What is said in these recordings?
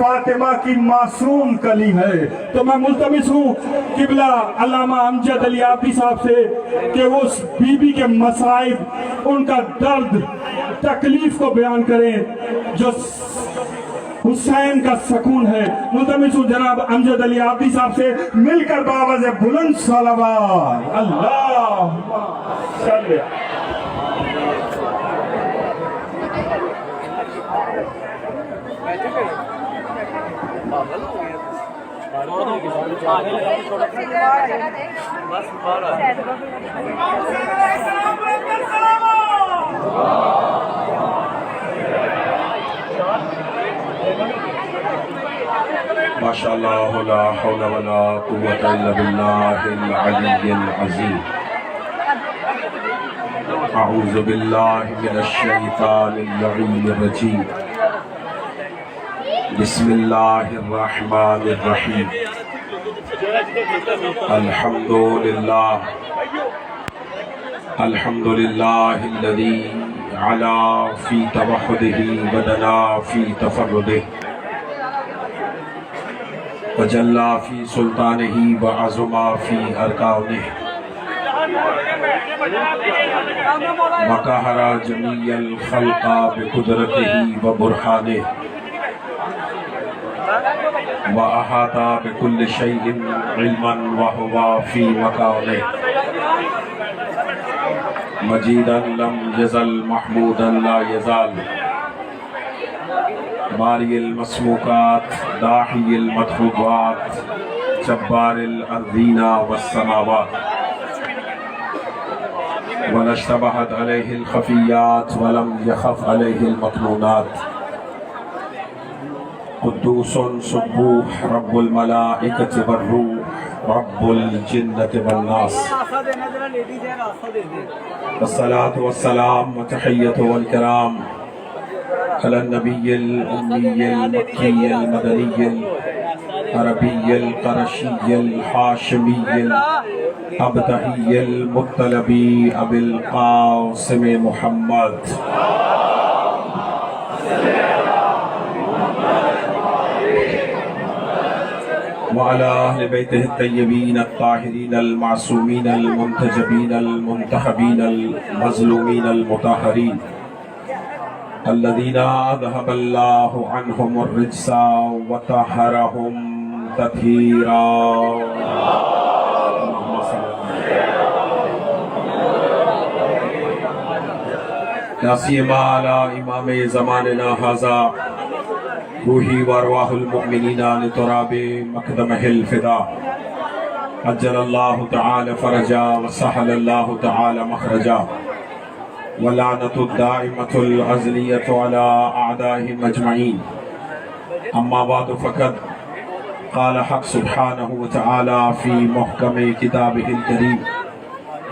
فاطمہ کی معصوم کلی ہے۔ تو میں ملتمس ہوں قبلہ علامہ امجد علی آبدی صاحب سے کہ وہ اس بی بی کے مصائب، ان کا درد، تکلیف کو بیان کریں جو حسین کا سکون ہے۔ ملتمس ہوں جناب امجد علی آبدی صاحب سے مل کر بآواز بلند صلوات اللہم صلی ماشاءاللہ لا حول ولا قوة الا باللہ العلی العظیم۔ اعوذ باللہ من الشیطان اللعین الرجیم۔ بسم اللہ الرحمن الرحیم۔ الحمدللہ الذی علا فی توحدہ ودنا فی تفردہ وجلّا فی سلطانہ وعظما فی ارکانہ وقہر جمیع الخلق بقدرتہ وبرہانہ وَأَحَاطَ بِكُلِّ شَيْءٍ عِلْمًا وَهُوَ فِي مَكَانِهِ مَجِيدًا لَمْ يَزَلْ مَحْمُودًا لَا يَزَالُ بَارِئِ الْمَسْمُوقَاتِ دَاحِيِ الْمَطْلُوبَاتِ جَبَّارِ الْأَرْضِينَ وَالسَّمَاوَاتِ وَلَا اشْتَبَهَتْ عَلَيْهِ الْخَفِيَّاتُ وَلَمْ يَخَفْ عَلَيْهِ الْمَكْنُونَاتُ قدوس سبوح رب الملائکۃ والروح رب الجنۃ والناس والصلاة والسلام وتحیۃ والکرام علی النبی الأمی المکی المدنی العربی القرشی الحاشمی الابتہی المطلبی ابی القاسم محمد وعلى أهل بيته الطيبين الطاهرين المعصومين المنتجبين المنتخبين المظلومين المطهرين الذين أذهب الله عنهم الرجس وطهرهم تطهيرا لا سيما على إمام زماننا هذا روحی وارواح المؤمنین لتراب مقدمہ الفدا عجل اللہ تعالی فرجا وسہل اللہ تعالی مخرجا ولعنت الدائمۃ الازلیۃ علی اعدائهم اجمعین اما بعد فقد قال حق سبحانہ وتعالی فی محکم کتابہ الکریم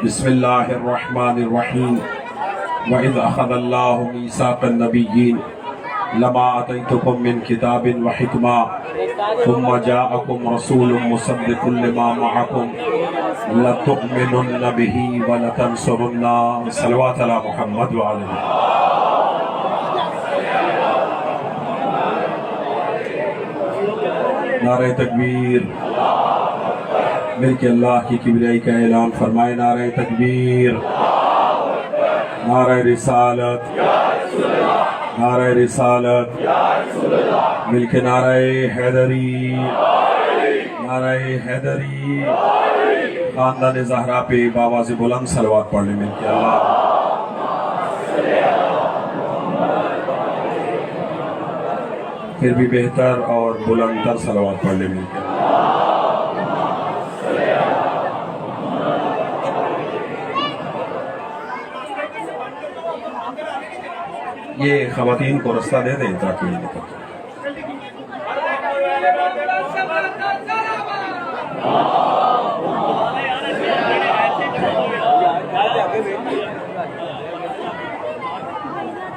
بسم اللہ الرحمن الرحیم وَإِذْ أَخَذَ اللَّهُ مِيثَاقَ النَّبِيِّينَ لما آتيتكم من كتاب وحكمة ثم جاءكم رسول مصدق لما معكم لتؤمنن به ولتنصرن صلوات على محمد وعلى نعرہ تکبیر مل کے اللہ کی کبریائی کا اعلان فرمائے نعرہ تکبیر نعرہ رسالت نعرہ رسالت مل کے نعرہ حیدری نعرہ حیدری خاندان زہرا پہ بآواز بلند صلوات پڑھنے مل کے اللہ پھر بھی بہتر اور بلندر صلوات پڑھنے مل کے یہ خواتین کو رستہ دے دیں تاکہ یہ نکل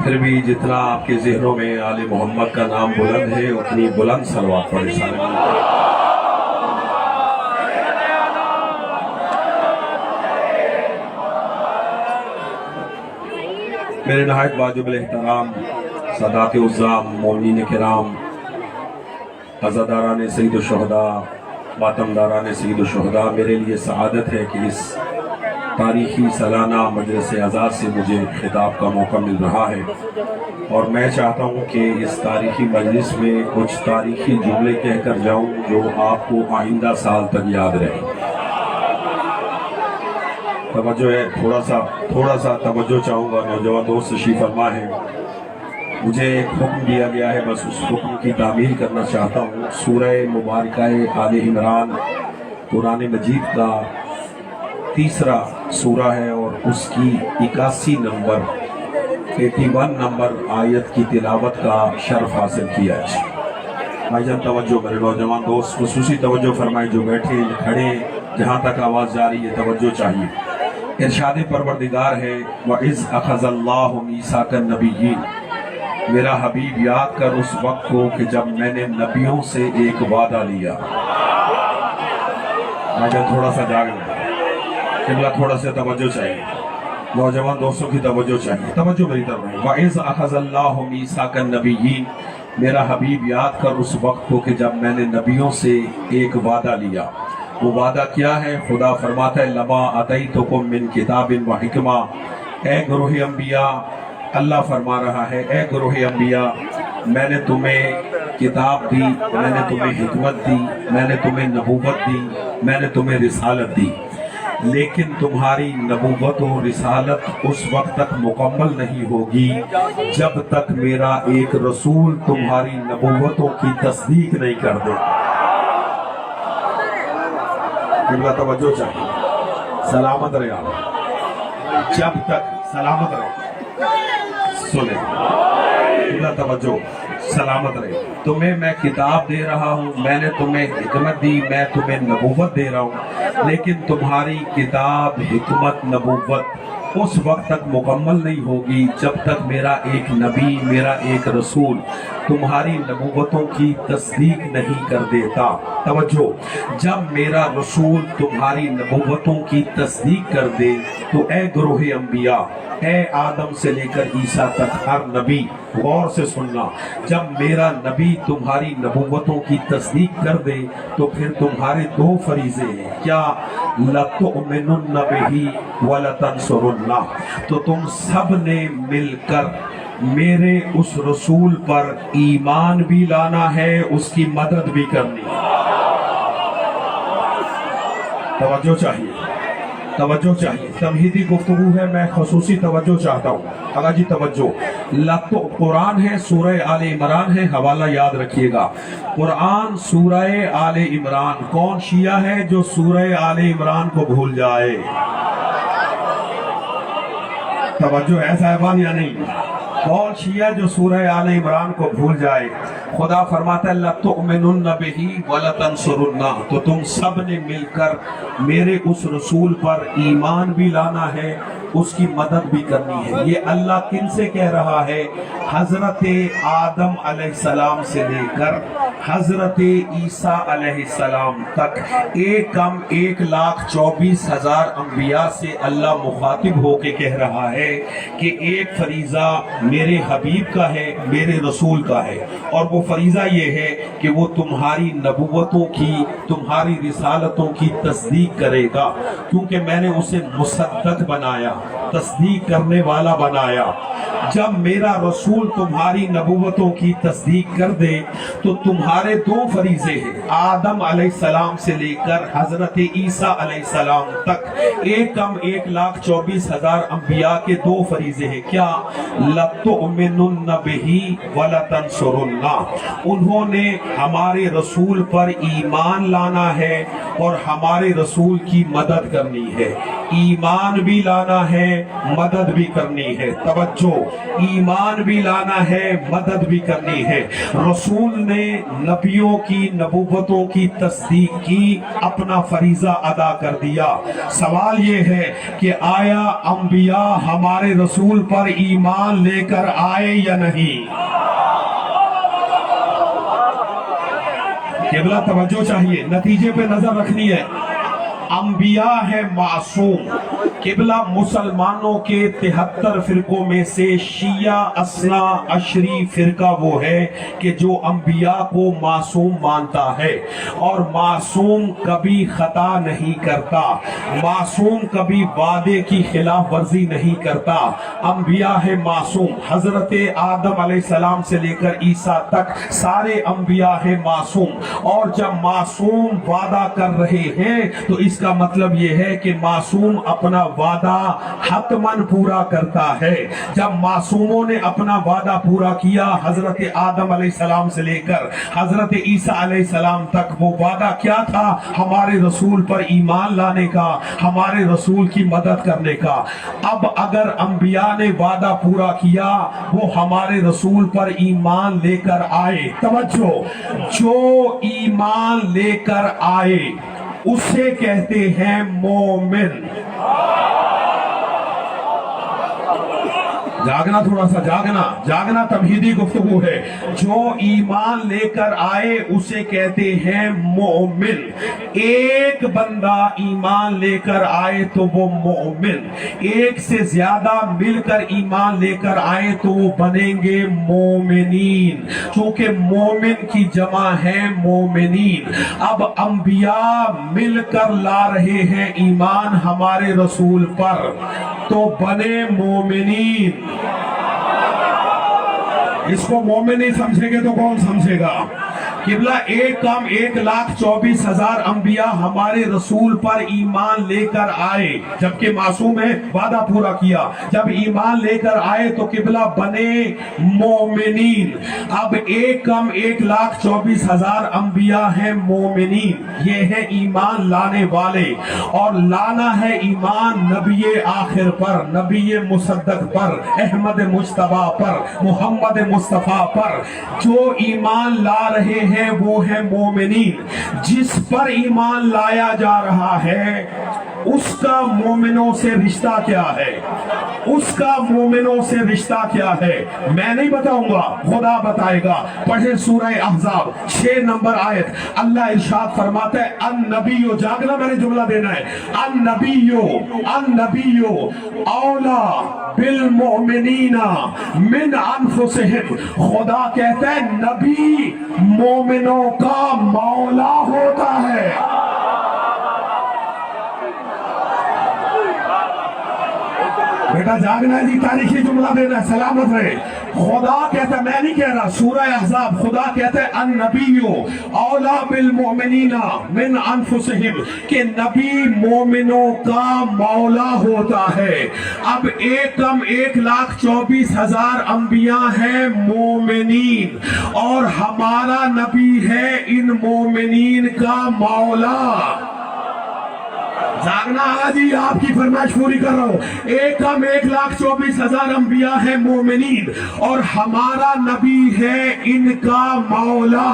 پھر بھی جتنا آپ کے ذہنوں میں آل محمد کا نام بلند ہے اتنی بلند صلوات پڑھے سارے مل کر میرے نہایت واجب الاحترام سادات عزام مومنین کرام अज़ादारान सईद शुहदा, मातमदारान सईद शुहदा, मेरे लिए सआदत है कि इस तारीख़ी सालाना मजलिस आज़ाद से मुझे खिताब का मौका मिल रहा है, और मैं चाहता हूँ कि इस तारीख़ी मजलिस में कुछ तारीख़ी जुमले कह कर जाऊँ जो आपको आइंदा साल तक याद रहे। तवज्जो है, थोड़ा सा तवज्जो चाहूँगा। नौजवान दोस्त तशरीफ़ फरमा है, मुझे एक हुक्म दिया गया है, बस उस हुक्म की तामील करना चाहता हूँ। सूरह मुबारका आले इमरान कुरान मजीद का तीसरा सूरा है और उसकी 81 नंबर 81 नंबर आयत की तिलावत का शर्फ हासिल किया है। भाईजान तवज्जो, मेरे नौजवान दोस्त खुसूसी तवज्जो फरमाएं, जो बैठे खड़े जहाँ तक आवाज़ जा रही है तवज्जो चाहिए। इरशाद परवरदिगार है, वइज़ अख़ज़ल्लाहु मीसाकन नबिय्यीन, मेरा हबीब याद कर उस वक्त को कि जब मैंने नबियों से एक वादा लिया। भाईजान थोड़ा सा जाग लें, थोड़ा सा तवज्जो चाहिए, नौजवान दोस्तों की तवज्जो चाहिए। तवज्जो मेरी तरफ है। वइज़ अख़ज़ल्लाहु मीसाकन नबिय्यीन, मेरा हबीब याद कर उस वक्त को कि जब मैंने नबियों से एक वादा लिया। वो वादा क्या है? खुदा फरमाता है, लमा अतैतुकुम मिन किताबिन व हिकमा, ए गुरूह अंबिया, अल्लाह फरमा रहा है, ए गुरूह अंबिया, मैंने तुम्हें किताब दी, मैंने तुम्हें हिकमत दी, मैंने तुम्हें नबूवत दी, मैंने तुम्हें रिसालत दी, लेकिन तुम्हारी नबूवत और रिसालत उस वक्त तक मुकम्मल नहीं होगी जब तक मेरा एक रसूल तुम्हारी नबूवतों की तस्दीक नहीं कर दे। तवज्जो चाहिए, सलामत रहे आप, जब तक सलामत रहे। सुने तवज्जो, सलामत रहे। तुम्हें मैं किताब दे रहा हूँ, मैंने तुम्हें हिकमत दी, मैं तुम्हें नबूवत दे रहा हूँ, लेकिन तुम्हारी किताब हिकमत नबूवत उस वक्त तक मुकम्मल नहीं होगी जब तक मेरा एक नबी, मेरा एक रसूल तुम्हारी नबूवतों की तस्दीक नहीं कर देता। तवज्जो, जब मेरा रसूल तुम्हारी नबूवतों की तस्दीक कर दे तो ए गुरूह अंबिया, ए आदम से लेकर ईसा तक हर नबी, गौर से सुनना, जब मेरा नबी तुम्हारी नबूवतों की तस्दीक कर दे तो फिर तुम्हारे दो फरीजे हैं। क्या? लतुमिनुन्न बिही व लतंसुरुन्ना, तो तुम सब ने मिलकर मेरे उस रसूल पर ईमान भी लाना है, उसकी मदद भी करनी है। तवज्जो चाहिए, तवज्जो चाहिए। तमहीदी गुफ्तगू है, मैं खसूसी तवज्जो चाहता हूँ। अगर जी तवज्जो, तो कुरान है, सूरह आले इमरान है, हवाला याद रखिएगा। कुरान सूरह आले इमरान। कौन शिया है जो सूरह आले इमरान को भूल जाए? तवज्जो है साहिबान या नहीं? कौन शिया जो सूरह आले इमरान को भूल जाए? खुदा फरमाता है, लतुमिनुन्न बिही व लतंसुरुन्ना, तो तुम सब ने मिलकर मेरे उस रसूल पर ईमान भी लाना है, उसकी मदद भी करनी है। ये अल्लाह किन से कह रहा है? हजरत आदम अलैहिस्सलाम से लेकर हजरत ईसा अलैहिस्सलाम तक एक कम 1,24,000 अंबिया से अल्लाह मुखातिब होके कह रहा है कि एक फरीजा मेरे हबीब का है, मेरे रसूल का है, और वो फरीजा ये है कि वो तुम्हारी नबूवतों की, तुम्हारी रिसालतों की तस्दीक करेगा, क्योंकि मैंने उसे मुसद्दक बनाया, तस्दीक करने वाला बनाया। जब मेरा रसूल तुम्हारी नबूवतों की तस्दीक कर दे तो तुम्हारे दो फरीजे हैं, आदम अलैहिस्सलाम से लेकर हजरत ईसा अलैहिस्सलाम तक एक कम 1,24,000 अंबिया के दो फरीजे हैं। क्या? लतुमिनुन्न बिही व लतंसुरुन्ना, उन्होंने हमारे रसूल पर ईमान लाना है और हमारे रसूल की मदद करनी है। ईमान भी लाना है, मदद भी करनी है। तवज्जो, ईमान भी लाना है, मदद भी करनी है। रसूल ने नबियों की नबूवतों की तस्दीक की, अपना फरीजा अदा कर दिया। सवाल ये है कि आया अंबिया हमारे रसूल पर ईमान लेकर आए या नहीं? केवल तवज्जो चाहिए, नतीजे पे नजर रखनी है। अंबिया है मासूम। किबला मुसलमानों के 73 फिरकों में से शिया असना अशरी फिरका वो है कि जो अंबिया को मासूम मानता है, और मासूम कभी खता नहीं करता, मासूम कभी वादे की खिलाफ वर्जी नहीं करता। अंबिया है मासूम। हजरत आदम अलैहिस्सलाम से लेकर ईसा तक सारे अंबिया है मासूम। और जब मासूम वादा कर रहे हैं तो इसका मतलब ये है कि मासूम अपना वादा हतमन पूरा करता है। जब मासूमों ने अपना वादा पूरा किया, हजरत आदम अलैहिस्सलाम से लेकर हजरत ईसा अलैहिस्सलाम तक, वो वादा क्या था? हमारे रसूल पर ईमान लाने का, हमारे रसूल की मदद करने का। अब अगर अंबिया ने वादा पूरा किया, वो हमारे रसूल पर ईमान लेकर आए, तवज्जो, जो ईमान लेकर आए उसे कहते हैं मोमिन। जागना, थोड़ा सा जागना तमहीदी गुफ्तगू है। जो ईमान लेकर आए उसे कहते हैं मोमिन। एक बंदा ईमान लेकर आए तो वो मोमिन, एक से ज्यादा मिलकर ईमान लेकर आए तो वो बनेंगे मोमिनीन, क्योंकि मोमिन की जमा है मोमिनीन। अब अंबिया मिलकर ला रहे हैं ईमान हमारे रसूल पर, तो बने मोमिनीन। इसको मोमिन नहीं समझेंगे तो कौन समझेगा? किबला एक कम 1,24,000 अंबिया हमारे रसूल पर ईमान लेकर आए, जबकि मासूम है, वादा पूरा किया। जब ईमान लेकर आए तो किबला बने मोमिनीन। अब एक कम 1,24,000 अंबिया हैं मोमिनीन, ये है ईमान लाने वाले। और लाना है ईमान नबी आखिर पर, नबी मुसद्दक पर, अहमद मुज्तबा पर, मोहम्मद मुस्तफा पर। जो ईमान ला रहे हैं वो है मोमिनीन। जिस पर ईमान लाया जा रहा है उसका मोमिनों से रिश्ता क्या है? उसका मोमिनों से रिश्ता क्या है? मैं नहीं बताऊंगा, खुदा बताएगा। पढ़े सूरह अहज़ाब 6 नंबर आयत। अल्लाह इरशाद फरमाता है, अन नबियो, जागना, मैंने जुमला देना है, अन नबियो औला बिल मोमिनीना मिन अनफुसिहिम। खुदा कहता है नबी मोमिनों का मौला होता है। बेटा जागना है जी, तारीखी जुमला देना है, सलामत रहे। खुदा कहता है, मैं नहीं कह रहा, सूरह अहज़ाब, खुदा कहता है अन नबियो औला बिल मोमिनीना मिन अनफुसिहिम, कि नबी मोमिनों का मौला होता है। अब एक कम 1,24,000 अंबिया हैं मोमिनीन, और हमारा नबी है इन मोमिनीन का मौला। जागना आज ही आपकी फरमाइश पूरी कर रहा हूं। एक कम 1,24,000 अंबिया है मोमिनीन, और हमारा नबी है इनका मौला।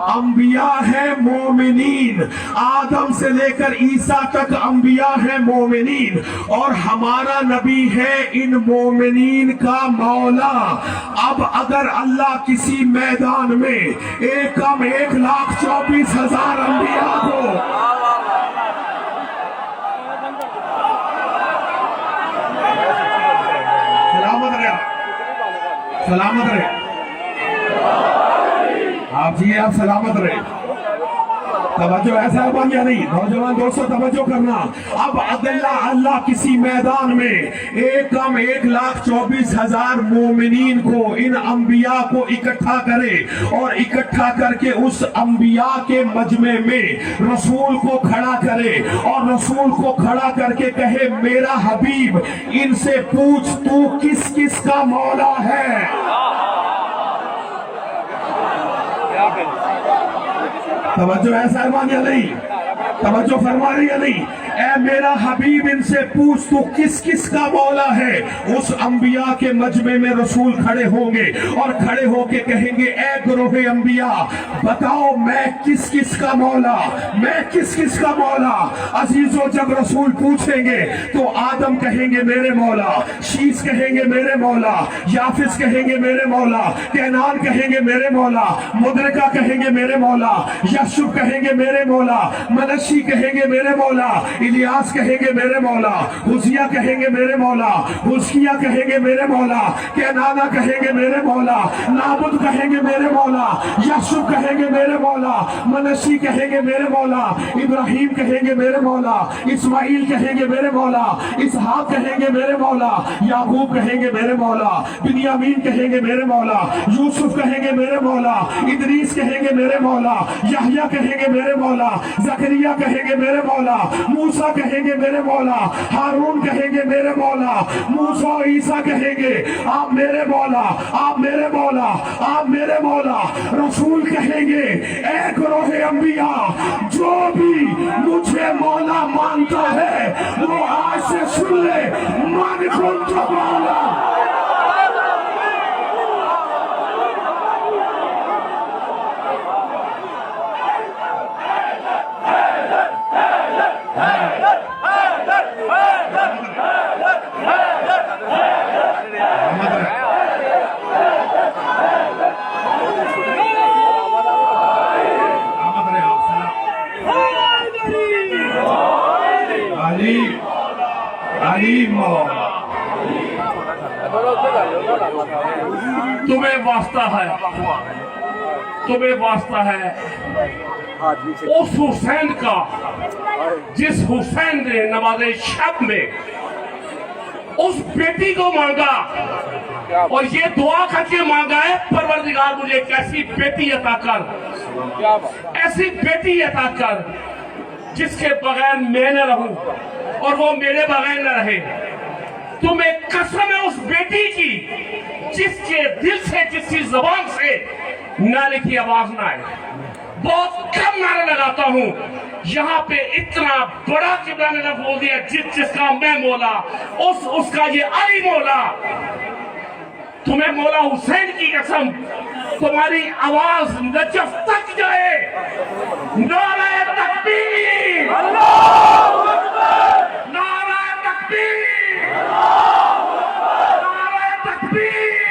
अंबिया है मोमिनीन, आदम से लेकर ईसा तक अंबिया है मोमिनीन, और हमारा नबी है इन मोमिनीन का मौला। अब अगर अल्लाह किसी मैदान में एक कम 1,24,000 अंबिया को सलामत रहे, आप जी, आप सलामत रहे। तवज्जो, ऐसा बन या नहीं? नौजवान दोस्तों तवज्जो करना। अब अल्लाह किसी मैदान में एक कम 1,24,000 मोमिनीन को, इन अंबिया को इकट्ठा करे, और इकट्ठा करके उस अंबिया के मजमे में रसूल को खड़ा करे, और रसूल को खड़ा करके कहे, मेरा हबीब इनसे पूछ तू किस किस का मौला है। तवज्जो ऐसा है या नहीं? तवज्जो फरमा रही है नहीं? ऐ मेरा हबीब इनसे पूछ तू किस किस का मौला है। उस अंबिया के मजमे में रसूल खड़े होंगे और खड़े होके कहेंगे, ऐ गुरोहे अंबिया बताओ मैं किस किस का मौला, मैं किस किस का मौला। अजीजों, जब रसूल पूछेंगे तो आदम कहेंगे मेरे मौला, शीस कहेंगे मेरे मौला, याफिस कहेंगे मेरे मौला, कैनान कहेंगे मेरे मौला, मुद्रिका कहेंगे मेरे मौला, यशुब कहेंगे मेरे मौला, मनश मनशी कहेंगे मेरे मौला, इलियास कहेंगे मेरे मौला, हुसिया कहेंगे मेरे मौला, हुस्किया कहेंगे मेरे मौला, केनाना कहेंगे मेरे मौला, नाबुद कहेंगे मेरे मौला, यासूब कहेंगे मेरे मौला, मनशी कहेंगे मेरे मौला, इब्राहिम कहेंगे मेरे मौला, इस्माइल कहेंगे मेरे मौला, इसहाक कहेंगे मेरे मौला, याकूब कहेंगे मेरे मौला, बिन्यामीन कहेंगे मेरे मौला, यूसुफ कहेंगे मेरे मौला, इदरीस कहेंगे मेरे मौला, यहया कहेंगे मेरे मौला, जकरिया कहेंगे मेरे मौला, मूसा कहेंगे मेरे मौला, हारून कहेंगे मेरे मौला, मूसा और ईसा कहेंगे आप मेरे मौला, आप मेरे मौला, आप मेरे मौला। रसूल कहेंगे एक रोहे अंबिया, जो भी मुझे मौला मानता है वो आज से सुन ले, मन कुंत मौला। तुम्हें वास्ता है, तुम्हें वास्ता है उस हुसैन का जिस हुसैन ने नवाज़े शब में उस बेटी को मांगा और ये दुआ करके मांगा है, परवरदिगार मुझे एक ऐसी बेटी अता कर, ऐसी बेटी अता कर जिसके बगैर मैं न रहूं और वो मेरे बगैर न रहे। तुम्हें कसम है उस बेटी की जिसके दिल से, जिसकी जबान से नारे की आवाज ना आए। बहुत कम नारे लगाता हूं, यहाँ पे इतना बड़ा किबला ने बोल दिया जिसका मैं मौला, उसका ये अली मौला। तुम्हें मौला हुसैन की कसम, तुम्हारी आवाज नजफ तक जाए। नारे तकबीर, अल्लाहू अकबर, नारे तकबीर, नारे तकबीर,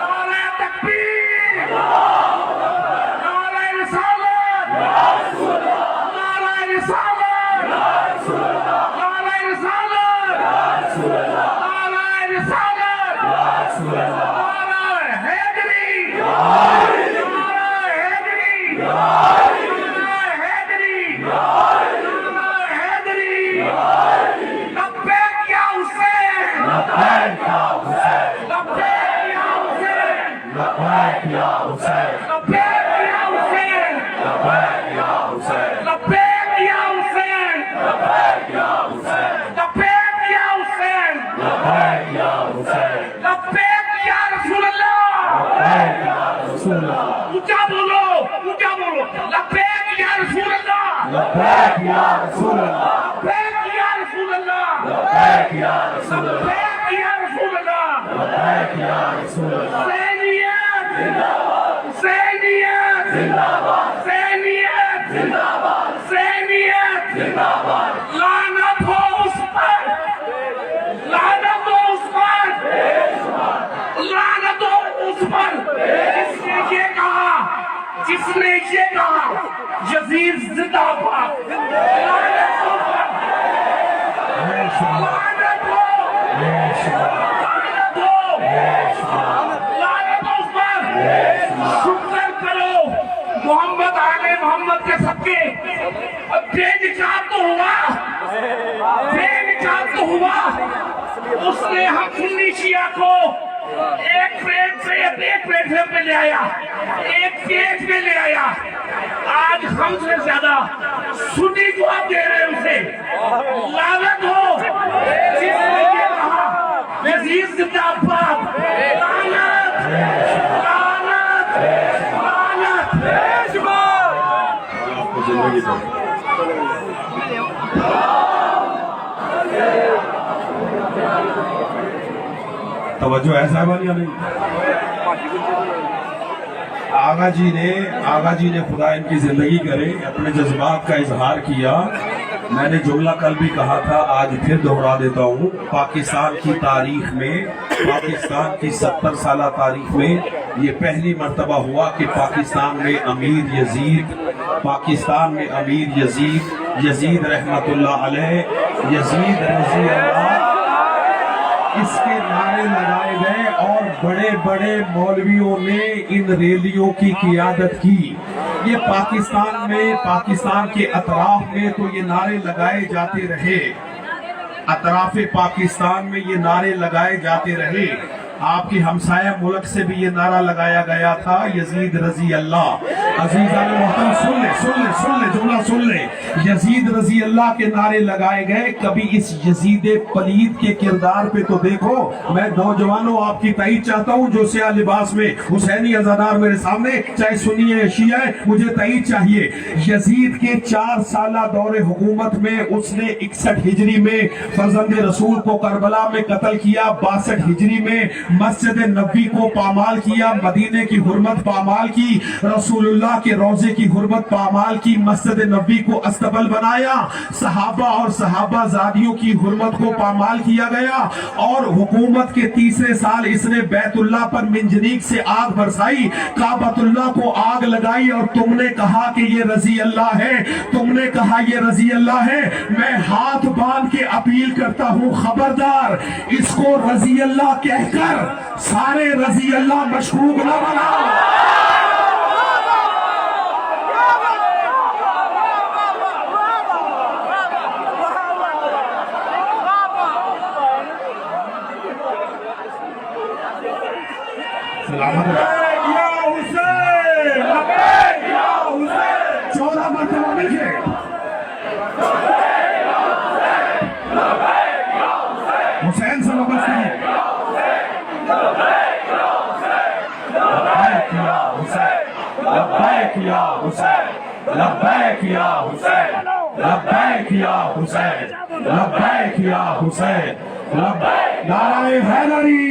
नारे तकबीर, नारे रिसालत, नारे रिसालत, नारे रिसालत, नारे रिसालत, नारे हैदरी, नारे हैदरी, नारे हैदरी, नारे हैदरी। लब्बैक या हुसैन, लब्बैक या हुसैन, लब्बैक या हुसैन, लब्बैक या हुसैन, लब्बैक या हुसैन, लब्बैक या हुसैन, लब्बैक या हुसैन, लब्बैक या हुसैन, लब्बैक या हुसैन, लब्बैक या हुसैन, लब्बैक या रसूल अल्लाह, लब्बैक या रसूल अल्लाह। ऊंचा बोलो, ऊंचा बोलो, लब्बैक या रसूल अल्लाह, लब्बैक या रसूल अल्लाह, लब्बैक या रसूल अल्लाह, लब्बैक या रसूल अल्लाह, लब्बैक या रसूल अल्लाह, लब्बैक या रसूल अल्लाह। हुसैनियत जिंदाबाद, हुसैनियत जिंदाबाद, हुसैनियत जिंदाबाद, हुसैनियत जिंदाबाद। लानत हो उस पर, लानत हो उस पर, लानत हो उस पर जिसने ये कहा, जिसने ये कहा यजीद जिंदाबाद। लानत हो उस पर, लानत हो, लानत हो, लानत हो उस पर। शुक्र करो मोहम्मद आले मोहम्मद के सबके बेनिकाब तो हुआ, बेनिकाब तो हुआ। उसने हम सुन्नी शिया को एक प्लेटफॉर्म पे ले आया, एक पेज पे ले आया। आज हमसे ज्यादा सुन्नी जवाब दे रहे हैं उसे। लानत हो जिसने ये कहा यजीद जिंदाबाद। लानत, लानत, लानत। जिंदगी तवज्जो है साहबान या नहीं? आगा जी ने खुदा इनकी जिंदगी करे अपने जज्बात का इजहार किया। मैंने जुमला कल भी कहा था, आज फिर दोहरा देता हूँ। पाकिस्तान की तारीख में, पाकिस्तान की 70 साल तारीख में ये पहली मर्तबा हुआ कि पाकिस्तान में अमीर यजीद पाकिस्तान में अमीर यजीद रहमतुल्लाह अलैह, यजीद रजी अल्लाह, इसके नारे लगाए गए और बड़े बड़े मौलवियों ने इन रैलियों की क़ियादत की। ये पाकिस्तान में, पाकिस्तान के अतराफ में तो ये नारे लगाए जाते रहे, अतराफ पाकिस्तान में ये नारे लगाए जाते रहे। आपकी हमसाया मुल्क से भी ये नारा लगाया गया था, यजीद रजी अल्लाह। अजीज़ान मोहतरम सुन ले जुमला सुन ले। यजीद रजी अल्लाह के नारे लगाए गए। कभी इस यजीद पलीद के किरदार पे तो देखो। मैं नौजवानों आपकी ताईद चाहता हूँ, जो सियाह लिबास में हुसैनी अज़ादार मेरे सामने, चाहे सुन्नी है शिया है, मुझे ताईद चाहिए। यजीद के 4 साला दौरे हुकूमत में उसने 61 हिजरी में फर्जंद रसूल को करबला में कत्ल किया, 62 हिजरी में मस्जिद नबी को पामाल किया, मदीने की हुर्मत पामाल की, रसूलुल्लाह के रोजे की हुर्मत पामाल की, मस्जिद नबी को अस्तबल बनाया, सहाबा और सहाबाजादियों की हुर्मत को पामाल किया गया। और हुकूमत के 3रे साल इसने बैतुल्लाह पर मिंजनीक से आग बरसाई, काबतुल्लाह को आग लगाई, और तुमने कहा कि ये रजी अल्लाह है, तुमने कहा ये रजी अल्लाह है। मैं हाथ बांध के अपील करता हूँ, खबरदार इसको रजी अल्लाह कहकर सारे रजी अल्लाह मशकूक न बनाओ। सलामत या हुसैन, या हुसैन, 14 मरतबा लिखे। हुसैन से वाबस्ता है। लब्बैक या हुसैन, लब्बैक या हुसैन, लब्बैक या हुसैन, लब्बैक या हुसैन, लब्बैक या हुसैन, लब्बैक। नारे हैदरी।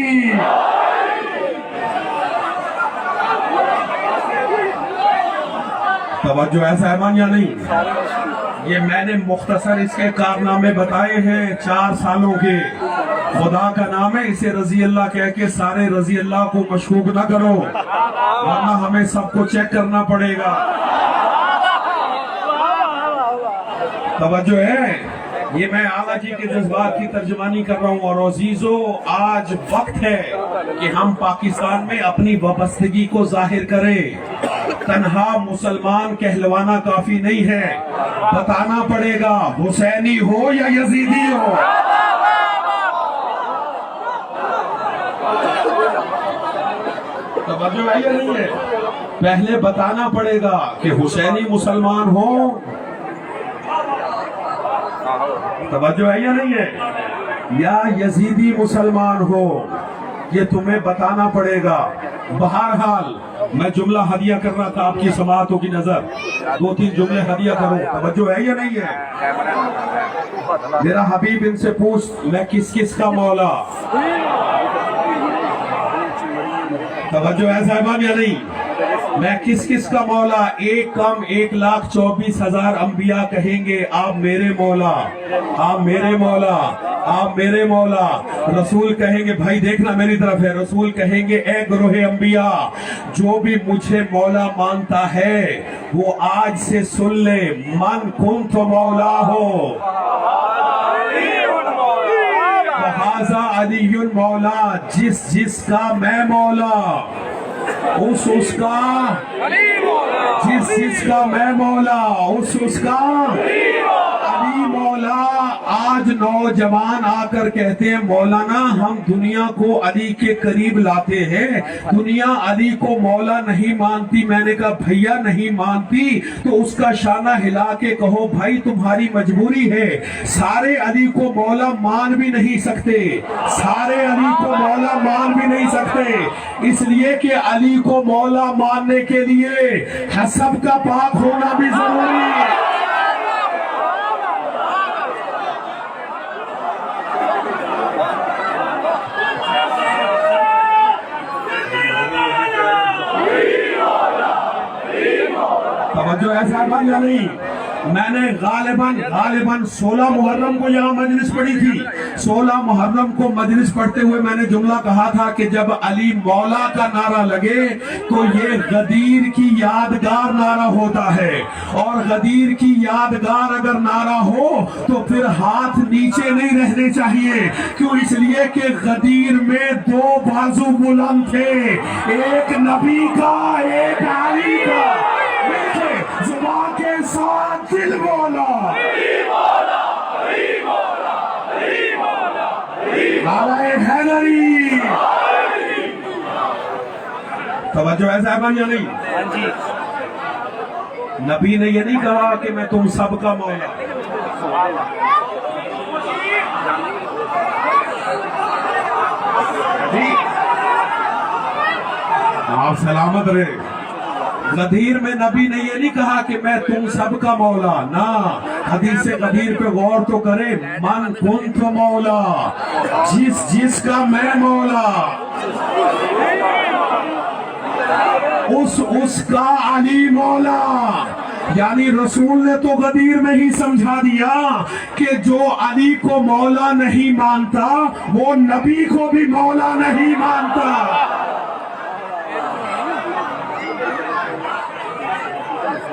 तवज्जो है साहिबान या नहीं? ये मैंने मुख्तसर इसके कारनामे बताए हैं 4 सालों के। खुदा का नाम है, इसे रजी अल्लाह कह के सारे रजी अल्लाह को मशकूक ना करो, वरना हमें सबको चेक करना पड़ेगा। तवज्जो है? ये मैं आला जी के जज्बात की तर्जुमानी कर रहा हूँ। और अजीजो, आज वक्त है कि हम पाकिस्तान में अपनी वाबस्तगी को जाहिर करें। तन्हा मुसलमान कहलवाना काफी नहीं है, बताना पड़ेगा हुसैनी हो या यजीदी हो। तवज्जो है या नहीं है? पहले बताना पड़ेगा कि हुसैनी मुसलमान हो। तवज्जो है या नहीं है? या यजीदी मुसलमान हो, ये तुम्हें बताना पड़ेगा। बहरहाल मैं जुमला हदिया कर रहा था आपकी समाअतों की नजर, 2-3 जुमले हदिया करूं। तवज्जो है या नहीं है? मेरा हबीब इनसे पूछ, मैं किस किस का मौला। तवज्जो है साहिबान या नहीं? मैं किस किस का मौला? एक कम 1,24,000 अंबिया कहेंगे आप मेरे मौला, आप मेरे मौला, आप मेरे मौला। रसूल कहेंगे, भाई देखना मेरी तरफ है, रसूल कहेंगे ए गुरोहे अंबिया, जो भी मुझे मौला मानता है वो आज से सुन ले, मन कुंत मौला हो हाजा अलीयुल मौला, जिस जिसका मैं मौला उसका, जिस जिसका मैं मौला उसका अली मौला। आज नौजवान आकर कहते हैं मौलाना हम दुनिया को अली के करीब लाते हैं, दुनिया अली को मौला नहीं मानती। मैंने कहा भैया नहीं मानती तो उसका शाना हिला के कहो भाई तुम्हारी मजबूरी है। सारे अली को मौला मान भी नहीं सकते, सारे अली को मौला मान भी नहीं सकते, इसलिए कि अली को मौला मानने के लिए हसब का पाक होना भी जरूरी है। तवज्जो है साहिबान या नहीं? میں نے غالباً 16 محرم کو یہاں مجلس پڑھی تھی. 16 محرم کو مجلس پڑھتے ہوئے میں نے جملہ کہا تھا کہ جب علی مولا کا نعرہ لگے تو یہ غدیر کی یادگار نعرہ ہوتا ہے, اور غدیر کی یادگار اگر نعرہ ہو تو پھر ہاتھ نیچے نہیں رہنے چاہیے. کیوں؟ اس لیے کہ غدیر میں 2 بازو بلند تھے, ایک نبی کا ایک علی کا. زبان کے ساتھ دل بولا نعرہ حیدری. توجہ ہے صاحبان یا نہیں؟ نبی نے یہ نہیں کہا کہ میں تم سب کا مولا. آپ سلامت رہے. غدیر میں نبی نے یہ نہیں کہا کہ میں تم سب کا مولا, نا. حدیث غدیر پہ غور تو کرے, من کنت مولا, جس کا میں مولا, اس کا علی مولا. یعنی رسول نے تو غدیر میں ہی سمجھا دیا کہ جو علی کو مولا نہیں مانتا وہ نبی کو بھی مولا نہیں مانتا.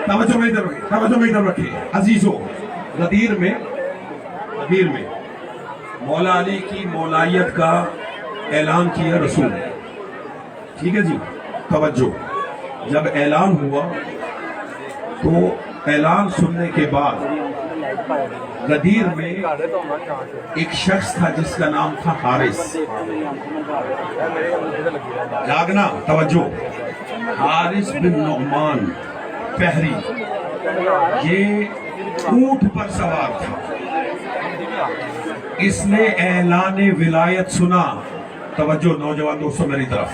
توجہ میں ادھر رکھے عزیزو. غدیر میں مولا علی کی مولائیت کا اعلان کیا رسول. ٹھیک ہے جی. توجہ, جب اعلان ہوا تو اعلان سننے کے بعد غدیر میں ایک شخص تھا جس کا نام تھا حارث. جاگنا, توجہ. حارث بن نعمان پہری, یہ اونٹ پر سوار تھا. اس نے اعلان ولایت سنا. توجہ نوجوان دوستوں میری طرف.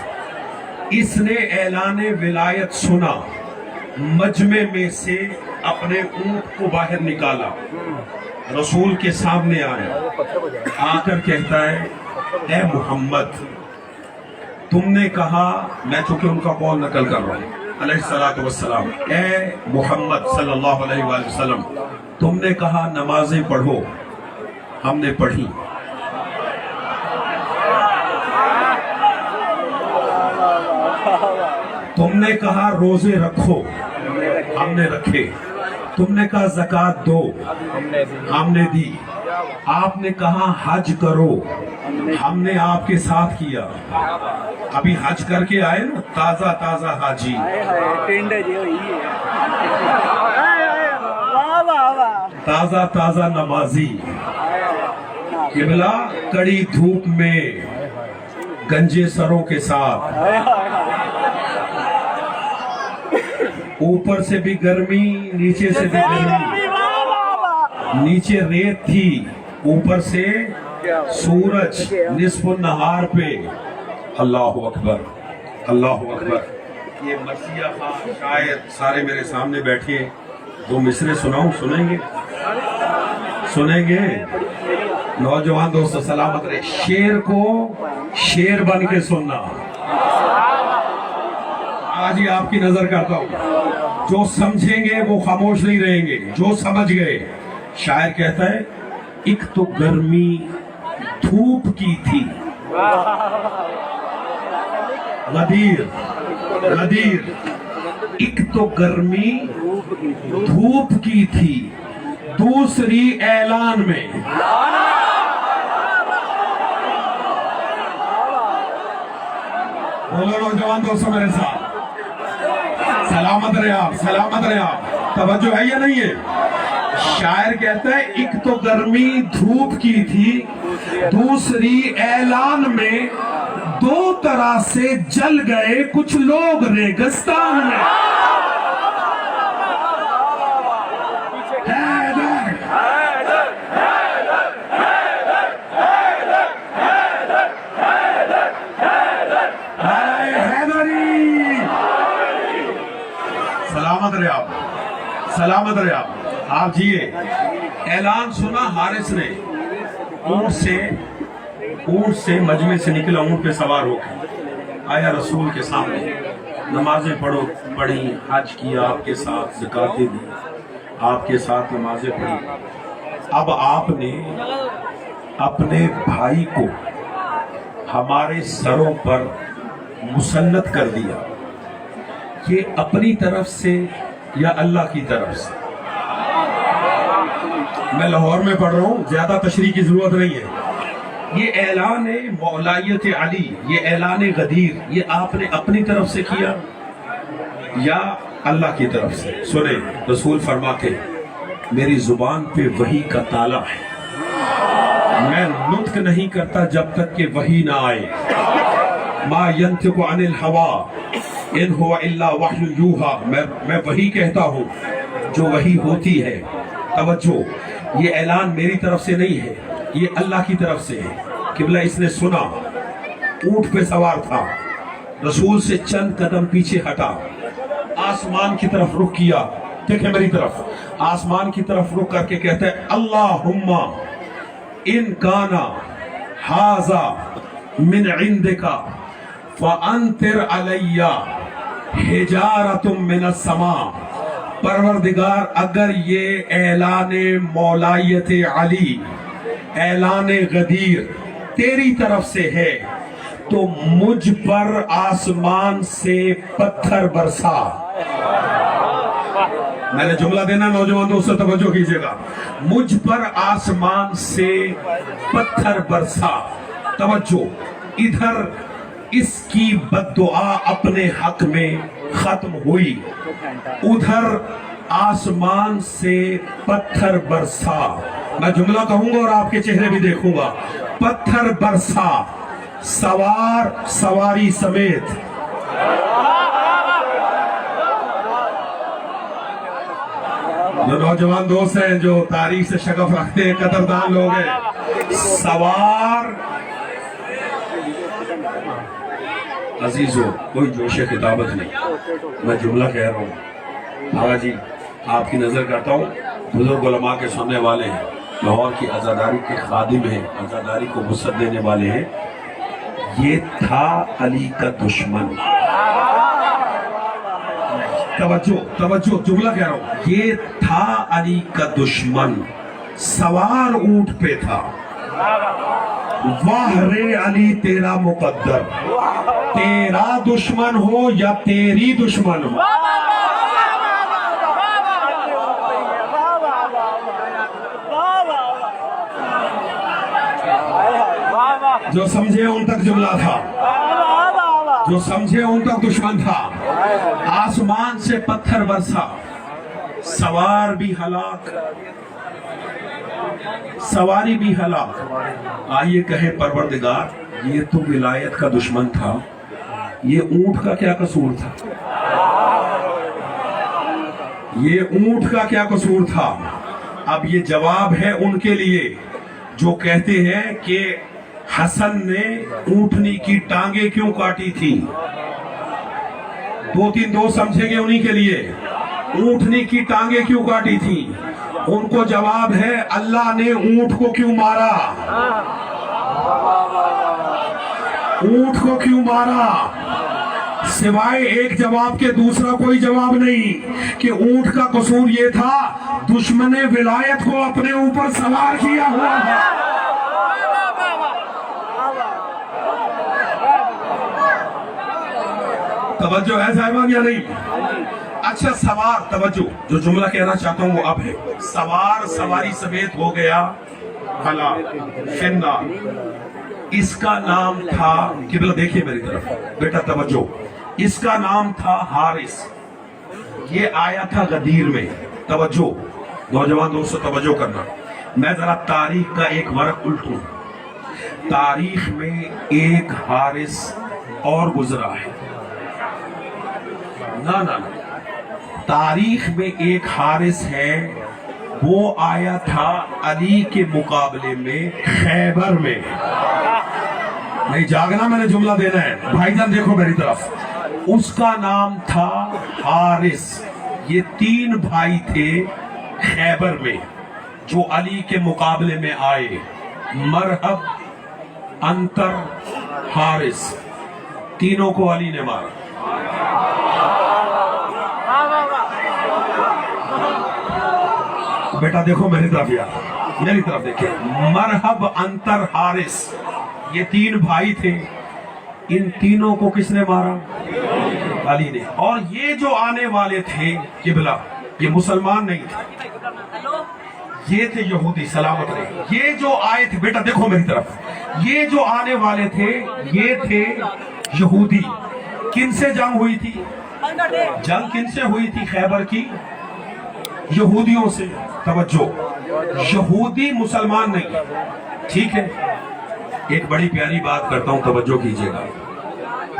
اس نے اعلان ولایت سنا, مجمع میں سے اپنے اونٹ کو باہر نکالا, رسول کے سامنے آیا, آ کر کہتا ہے اے محمد, تم نے کہا, میں چونکہ ان کا قول نقل کر رہا ہوں علیہ الصلوۃ والسلام, اے محمد صلی اللہ علیہ وآلہ وسلم, تم نے کہا نمازیں پڑھو, ہم نے پڑھی. تم نے کہا روزے رکھو, ہم نے رکھے. تم نے کہا زکوٰۃ دو, ہم نے دی. آپ نے کہا حج کرو, ہم نے آپ کے ساتھ کیا. ابھی حج کر کے آئے نا, تازہ حاجی, تازہ نمازی. قبلہ کڑی دھوپ میں گنجے سروں کے ساتھ, اوپر سے بھی گرمی نیچے سے بھی گرمی. نیچے ریت تھی, اوپر سے سورج نصف النہار پہ. اللہ اکبر, اللہ اکبر. یہ مرثیہ خان شاید سارے میرے سامنے بیٹھے, 2 مصرے سناؤں, سنیں گے؟ نوجوان دوستو سلامت رہے. شیر کو شیر بن کے سننا. آج ہی آپ کی نظر کرتا ہوں, جو سمجھیں گے وہ خاموش نہیں رہیں گے, جو سمجھ گئے. شاعر کہتا ہے ایک تو گرمی دھوپ کی تھی, غدیر, ایک تو گرمی دھوپ کی تھی, دوسری اعلان میں. بولو نوجوان دوستوں میرے ساتھ, سلامت رہے آپ. توجہ ہے یا نہیں ہے؟ شاعر کہتا ہے ایک تو گرمی دھوپ کی تھی, دوسری اعلان میں, 2 طرح سے جل گئے کچھ لوگ ریگستان میں. سلامت رہے آپ جیے. اعلان سنا حارث نے, اونٹ سے مجمع سے نکلا, اونٹ پہ سوار ہو کے آیا رسول کے سامنے. نمازیں پڑھی, حج کیا آپ کے ساتھ, زکاتیں دی. آپ کے ساتھ نمازیں پڑھی، اب آپ نے اپنے بھائی کو ہمارے سروں پر مسلط کر دیا، یہ اپنی طرف سے یا اللہ کی طرف سے؟ میں لاہور میں پڑھ رہا ہوں، زیادہ تشریح کی ضرورت نہیں ہے۔ یہ اعلان مولایت علی، یہ اعلان غدیر، یہ آپ نے اپنی طرف سے کیا یا اللہ کی طرف سے؟ سنیں، رسول فرماتے میری زبان پہ وحی کا تالا ہے، میں نطق نہیں کرتا جب تک کہ وحی نہ آئے۔ ما ینطق عن الہوا ان ہوا الا وحی یوحا، میں وحی کہتا ہوں جو وحی ہوتی ہے۔ توجہ، یہ اعلان میری طرف سے نہیں ہے، یہ اللہ کی طرف سے ہے۔ قبلہ اس نے سنا، اونٹ پہ سوار تھا، رسول سے چند قدم پیچھے ہٹا، آسمان کی طرف رخ کیا، دیکھیں میری طرف، آسمان کی طرف رخ کر کے کہتا ہے اللہم ان کانا ھذا من عندک فانطر علی حجارۃ من السماء، پروردگار اگر یہ اعلان مولایت علی، اعلان غدیر تیری طرف سے ہے تو مجھ پر آسمان سے پتھر برسا۔ میں نے جملہ دینا نوجوان دوستوں توجہ کیجئے گا، مجھ پر آسمان سے پتھر برسا۔ توجہ، ادھر اس کی بد دعا اپنے حق میں ختم ہوئی، ادھر آسمان سے پتھر برسا۔ میں جملہ کہوں گا اور آپ کے چہرے بھی دیکھوں گا، پتھر برسا، سوار سواری سمیت۔ جو نوجوان دوست ہیں جو تاریخ سے شغف رکھتے ہیں، قدردان لوگ ہیں، سوار عزیزو، کوئی جوش خطابت نہیں، میں جملہ کہہ رہا ہوں۔ آغا جی آپ کی نظر کرتا ہوں، بزرگ علماء کے سننے والے ہیں، لاہور کی عزاداری کے خادم ہیں، عزاداری کو وسعت دینے والے ہیں۔ یہ تھا علی کا دشمن، توجہ، جملہ کہہ رہا ہوں، یہ تھا علی کا دشمن، سوار اونٹ پہ تھا، واہ رے علی تیرا مقدر، تیرا دشمن ہو یا تیری دشمن ہو۔ جو سمجھے ان تک جملہ تھا، جو سمجھے ان تک دشمن تھا۔ آسمان سے پتھر برسا، سوار بھی ہلاک، سواری بھی ہلاک۔ آئیے کہے پروردگار یہ تو ولایت کا دشمن تھا، یہ اونٹ کا کیا قصور تھا؟ یہ اونٹ کا کیا قصور تھا؟ اب یہ جواب ہے ان کے لیے جو کہتے ہیں کہ حسن نے اونٹنی کی ٹانگیں کیوں کاٹی تھی؟ دو تین دوست سمجھیں گے انہی کے لیے، اونٹنی کی ٹانگیں کیوں کاٹی تھی؟ ان کو جواب ہے اللہ نے اونٹ کو کیوں مارا؟ اونٹ کو کیوں مارا؟ سوائے ایک جواب کے دوسرا کوئی جواب نہیں کہ اونٹ کا قصور یہ تھا دشمن ولایت کو اپنے اوپر سوار کیا ہوا ہے۔ توجہ ہے صاحبان یا نہیں؟ اچھا سوار، توجہ، جو جملہ کہنا چاہتا ہوں وہ اب ہے، سوار سواری سمیت ہو گیا ہلاک، خندہ۔ اس کا نام تھا، قبلہ دیکھیے میری طرف بیٹا توجہ، اس کا نام تھا حارث، یہ آیا تھا غدیر میں۔ توجہ نوجوان دوستو توجہ کرنا، میں ذرا تاریخ کا ایک ورق الٹوں، تاریخ میں ایک حارث اور گزرا ہے، نہ تاریخ میں ایک حارث ہے، وہ آیا تھا علی کے مقابلے میں خیبر میں۔ نہیں جاگنا، میں نے جملہ دینا ہے بھائی جان، دیکھو میری طرف، اس کا نام تھا حارث۔ یہ تین بھائی تھے خیبر میں جو علی کے مقابلے میں آئے، مرحب، انتر، حارث، تینوں کو علی نے مارا۔ बेटा देखो मेरी तरफ यार, मेरी तरफ देखिए। मरहब अंतर हारिस, ये 3 भाई थे, इन तीनों को किसने मारा? अली ने। और ये जो आने वाले थे किबला, ये मुसलमान नहीं थे, ये थे यहूदी। सलामत रहे। ये जो आए थे, बेटा देखो मेरी तरफ, ये जो आने वाले थे ये थे यहूदी। किनसे जंग हुई थी? जंग किनसे हुई थी खैबर की? यहूदियों से। तवज्जो, यहूदी मुसलमान नहीं, ठीक है। एक बड़ी प्यारी बात करता हूं, तवज्जो कीजिएगा।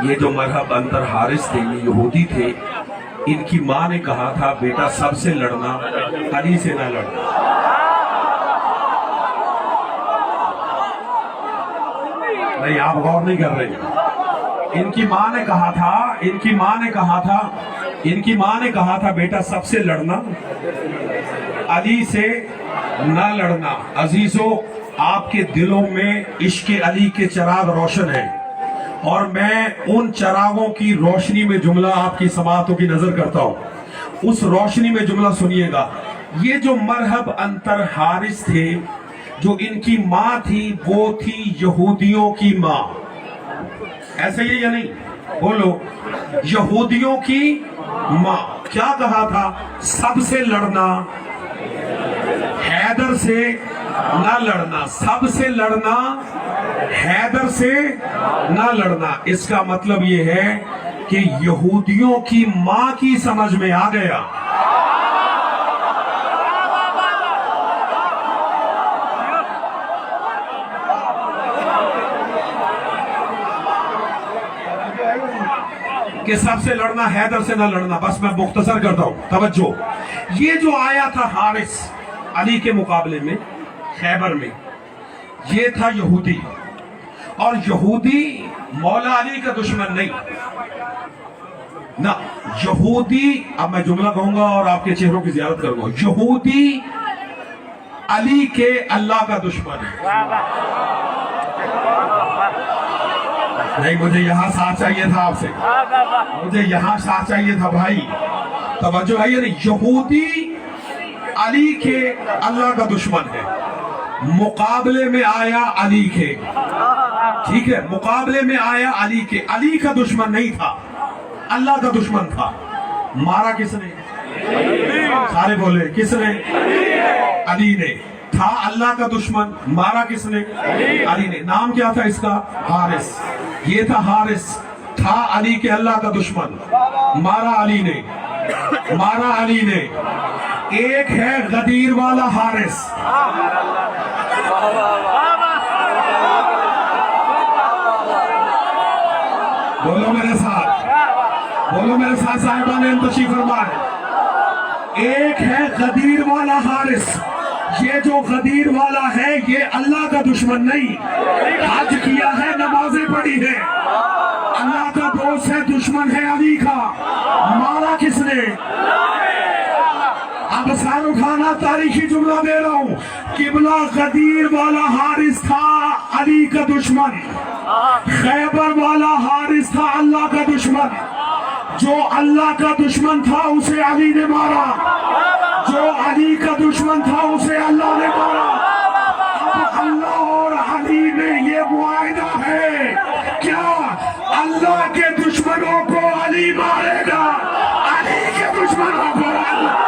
ये जो मरहब अंतर हारिस थे, ये यहूदी थे। इनकी माँ ने कहा था बेटा सबसे लड़ना, अली से ना लड़ना। नहीं, आप गौर नहीं कर रहे। इनकी माँ ने कहा था, इनकी माँ ने कहा था, इनकी माँ ने कहा था बेटा सबसे लड़ना, अली से ना लड़ना। अजीजों, आपके दिलों में इश्क अली के चिराग रोशन है, और मैं उन चिरागों की रोशनी में जुमला आपकी समातों की नजर करता हूं। उस रोशनी में जुमला सुनिएगा। ये जो मरहब अंतर हारिस थे, जो इनकी माँ थी, वो थी यहूदियों की माँ। ऐसा ही है या नहीं? बोलो, यहूदियों की माँ। क्या कहा था? सबसे लड़ना, हैदर से ना लड़ना। सबसे लड़ना, हैदर से ना लड़ना। इसका मतलब यह है कि यहूदियों की माँ की समझ में आ गया कि सबसे लड़ना, हैदर से ना लड़ना। बस मैं मुख्तसर करता हूं, तवज्जो। ये जो आया था हारिस अली के मुकाबले में खैबर में, ये था यहूदी। और यहूदी मौला अली का दुश्मन नहीं ना। यहूदी, अब मैं जुमला कहूंगा और आपके चेहरों की जियारत करूंगा। यहूदी अली के अल्लाह का दुश्मन है। नहीं, मुझे यहां साथ चाहिए था आपसे, मुझे यहां साथ चाहिए था भाई। तवज्जो है या नहीं? यहूदी अली के अल्लाह का दुश्मन है, मुकाबले में आया अली के, ठीक है, मुकाबले में आया अली के। अली का दुश्मन नहीं था, अल्लाह का दुश्मन था। मारा किसने? सारे बोले किसने? अली ने। था अल्लाह का दुश्मन, मारा किसने? अली ने। नाम क्या था इसका? हारिस। ये था हारिस, था अली के अल्लाह का दुश्मन, मारा अली ने, मारा अली ने। एक है गदीर वाला हारिस, बोलो मेरे साथ, बोलो मेरे साथ साहिबान तशरीफ फरमाए। एक है गदीर वाला हारिस। ये जो गदीर वाला है, ये अल्लाह का दुश्मन नहीं, हज किया है, नमाजें पढ़ी है, अल्लाह का दोस्त है, दुश्मन है अली का। मारा किसने? अब शाहरुख खाना तारीखी जुमला दे रहा हूं। किबला गदीर वाला हारिस था अली का दुश्मन, खैबर वाला हारिस था अल्लाह का दुश्मन। जो अल्लाह का दुश्मन था उसे अली ने मारा, जो अली का दुश्मन था उसे अल्लाह ने मारा। अब अल्लाह और अली में ये मुआहिदा है, क्या अल्लाह के दुश्मनों को अली मारेगा, अली के दुश्मनों को अल्लाह।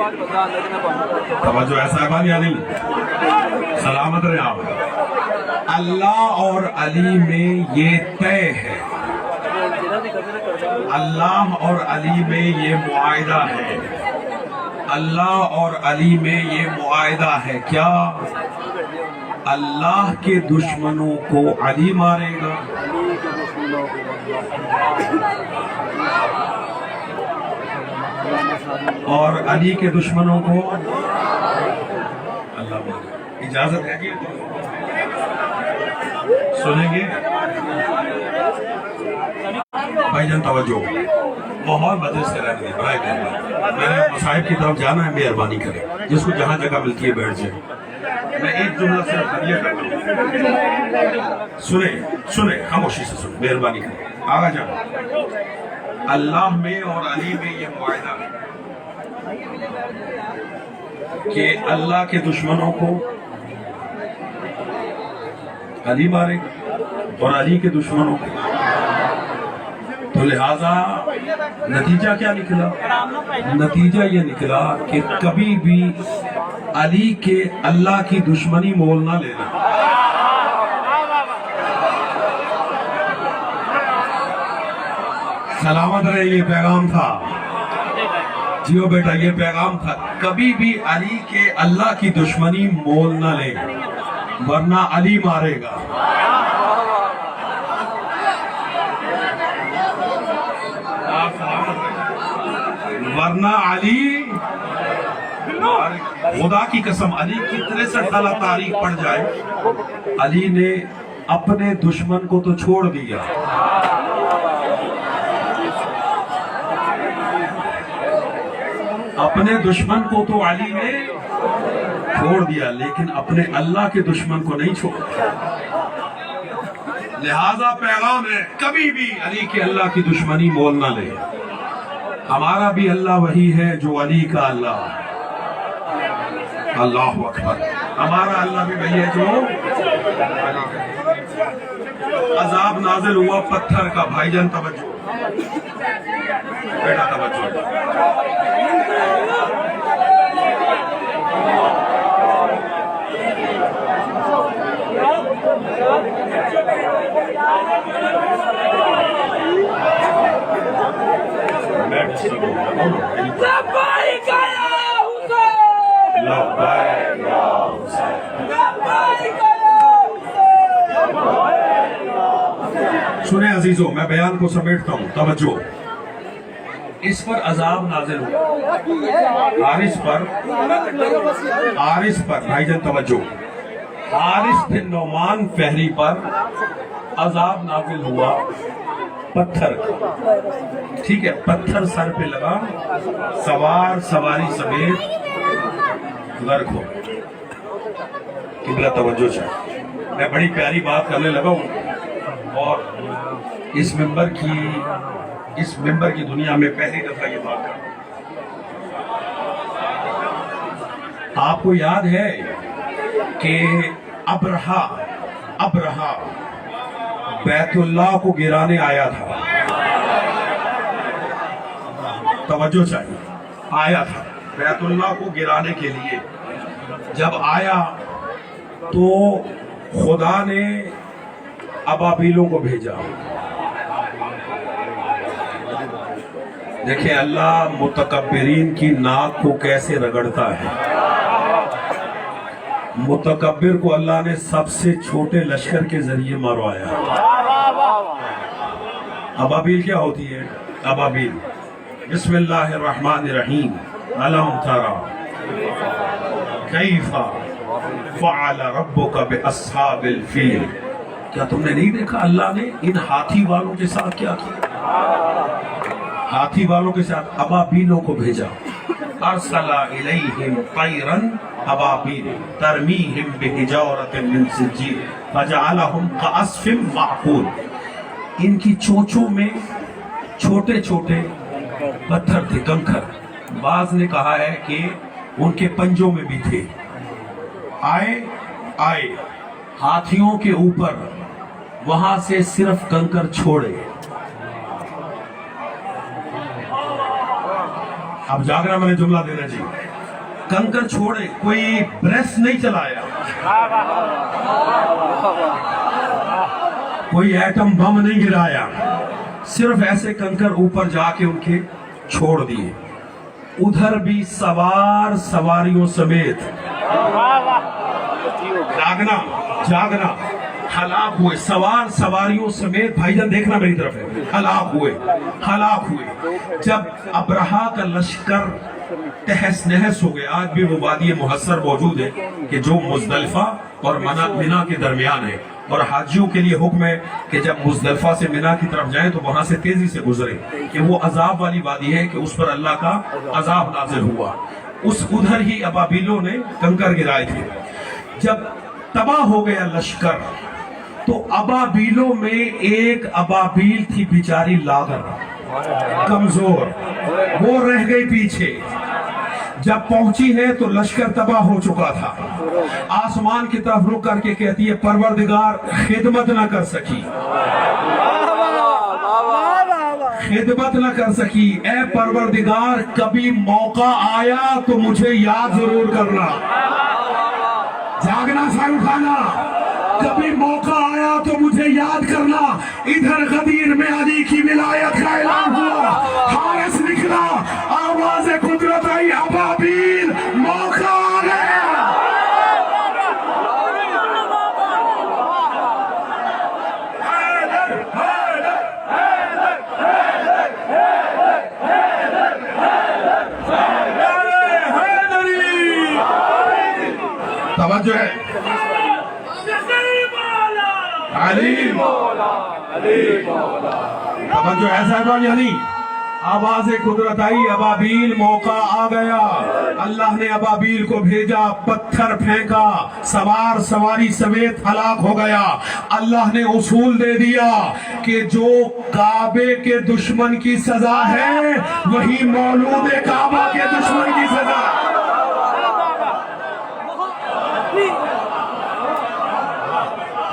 तवज्जो है साहबान या नहीं? सलामत रहे आप। अल्लाह और अली में ये तय है, अल्लाह और अली में ये मुआहिदा है, अल्लाह और अली में ये मुआहिदा है क्या? अल्लाह के दुश्मनों को अली मारेगा, और अली के दुश्मनों को अल्लाह मारेगा। इजाजत है जी? सुनेंगे भाईजान? तवज्जो, माहौल बदल से रहने दें, मेरे साहिब की तरफ जाना है, मेहरबानी करें, जिसको जहाँ जगह मिलती है बैठ जाए। मैं एक जुमला सिर्फ हदिया करता हूँ, सुने सुने, खामोशी से सुने, मेहरबानी करें, आगा जाना। अल्लाह में और अली में ये मुआहिदा है कि अल्लाह के दुश्मनों को अली मारेगा और अली के दुश्मनों को। तो लिहाजा नतीजा क्या निकला? नतीजा ये निकला कि कभी भी अली के अल्लाह की दुश्मनी मोल ना लेना। सलामत रहे, ये पैगाम था। जियो बेटा, ये पैगाम था, कभी भी अली के अल्लाह की दुश्मनी मोल ना ले, वरना अली मारेगा। वरना अली, खुदा की कसम, अली की 63 साल तारीख पड़ जाए, अली ने अपने दुश्मन को तो छोड़ दिया, अपने दुश्मन को तो अली ने छोड़ दिया, लेकिन अपने अल्लाह के दुश्मन को नहीं छोड़ा। लिहाजा पैगाम है, कभी भी अली के अल्लाह की दुश्मनी मोल ना ले। हमारा भी अल्लाह वही है जो अली का अल्लाह है। अल्लाह अकबर। हमारा अल्लाह भी वही है जो अजाब नाजिल हुआ पत्थर का। भाईजान तवज्जो, बेटा तवज्जो, लब्बाइक या हुसैन, लब्बाइक या हुसैन, लब्बाइक या हुसैन। सुने अजीजों, मैं बयान को समेटता हूँ, तवज्जो। इस पर अजाब नाजिल हुआ, हारिस पर, भाईजान तवज्जो, हारिस बिन नौमान फहरी पर अजाब नाजिल हुआ पत्थर का। ठीक है, पत्थर सर पे लगा, सवार सवारी समेत गर्क हो। किबला तवज्जो चाहिए। मैं बड़ी प्यारी बात करने लगा हूँ और इस मिंबर की दुनिया में पहली दफा ये बात कर। आपको याद है कि अब्रहा बैतुल्लाह को गिराने आया था। तवज्जो चाहिए, आया था बैतुल्लाह को गिराने के लिए। जब आया तो खुदा ने अबाबीलों को भेजा। देखिए अल्लाह मुतकब्बिरीन की नाक को कैसे रगड़ता है। मुतकब्बिर को अल्लाह ने सबसे छोटे लश्कर के जरिए मरवाया। अबाबील क्या होती है? अबाबील, बिस्मिल्लाहिर्रहमानिर्रहीम, अलम तरा कैफा फ़अल रब्बुका बिअस्हाबिल फील। क्या तुमने नहीं देखा अल्लाह ने इन हाथी वालों के साथ क्या किया? हाथी वालों के साथ अबाबीलों को भेजा। अरसला इलैहिम तैरन अबाबील तरमीहिम बिहिजारतिन मिन सिज्जील फजअलहुम कअस्फिन माकूल। इनकी चोंचों में छोटे छोटे पत्थर थे, कंकड़। बाज ने कहा है कि उनके पंजों में भी थे। आए हाथियों के ऊपर, वहां से सिर्फ कंकड़ छोड़े। अब जागरा मैंने जुमला देना चाहिए। कंकर छोड़े, कोई प्रेस नहीं चलाया, कोई एटम बम नहीं गिराया, सिर्फ ऐसे कंकर ऊपर जाके उनके छोड़ दिए। उधर भी सवार सवारियों समेत जागना हलाक हुए, सवार सवारियों समेत, भाईजान देखना मेरी तरफ है, हलाक हुए। जब अब्रहा का लश्कर तहस नहस हो गया, आज भी वो वादी मुहस्सर मौजूद है कि जो मुज़दलिफा और मिना के दरमियान है, और हाजियों के लिए हुक्म है कि जब मुज़दलिफा से मिना की तरफ जाएं तो वहां से तेजी से गुजरे, कि वो अजाब वाली वादी है कि उस पर अल्लाह का अजाब नाजिल हुआ। उस उधर ही अबाबीलों ने कंकर गिराए थे। जब तबाह हो गया लश्कर, तो अबाबीलों में एक अबाबील थी बेचारी लागर, कमजोर, वो रह गई पीछे। जब पहुंची है तो लश्कर तबाह हो चुका था। आसमान की तरफ रुक करके कहती है, परवरदिगार खिदमत न कर सकी, खिदमत न कर सकी, ए परवरदिगार कभी मौका आया तो मुझे याद जरूर करना। जागना साहब खाना, कभी मौका आया तो मुझे याद करना। इधर गदीर में अली की विलायत का ऐलान हुआ, हारिस निकला, आवाज़ कुदरत आई, अबाबील, मौका आ गया। तवज्जो है, अली मौला, तवज्जो है साहबान, यानी आवाज़ कुदरत आई, अबाबील, मौका आ गया। अल्लाह ने अबाबील को भेजा, पत्थर फेंका, सवार सवारी समेत हलाक हो गया। अल्लाह ने उसूल दे दिया कि जो काबे के दुश्मन की सजा है वही मौलूद काबा के दुश्मन की सजा।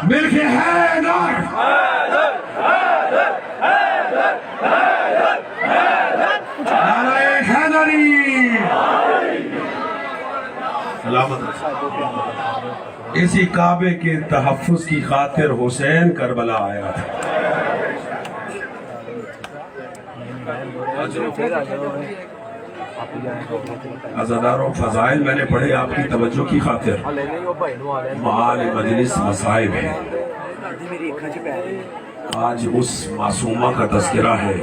मिलके हैदर, नारे हैदरी, सलामत। इसी काबे के तहफ्फुज़ की खातिर हुसैन करबला आया था। अज़ादारों, फज़ाइल मैंने पढ़े आपकी तवज्जो की खातिर, माल मजलिस मसाइब है। आज उस मासूमा का तज़किरा है,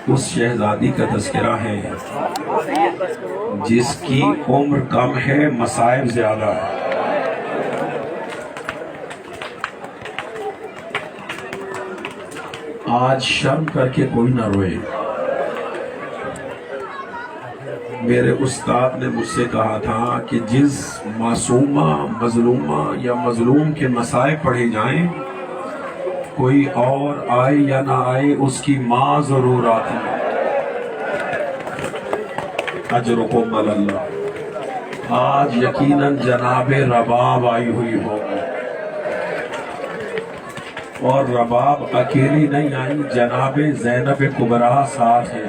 उस शहजादी का तज़किरा है जिसकी उम्र कम है, मसाइब ज्यादा है। आज शर्म करके कोई ना रोए। मेरे उस्ताद ने मुझसे कहा था कि जिस मासूमा, मजलूमा या मजलूम के मसाइब पढ़े जाएं, कोई और आए या ना आए उसकी माँ जरूर आती है। अजरुकुम अल्लाह। आज यकीनन जनाबे रबाब आई हुई हो, और रबाब अकेली नहीं आई, जनाबे ज़ैनब कुबरा साथ है।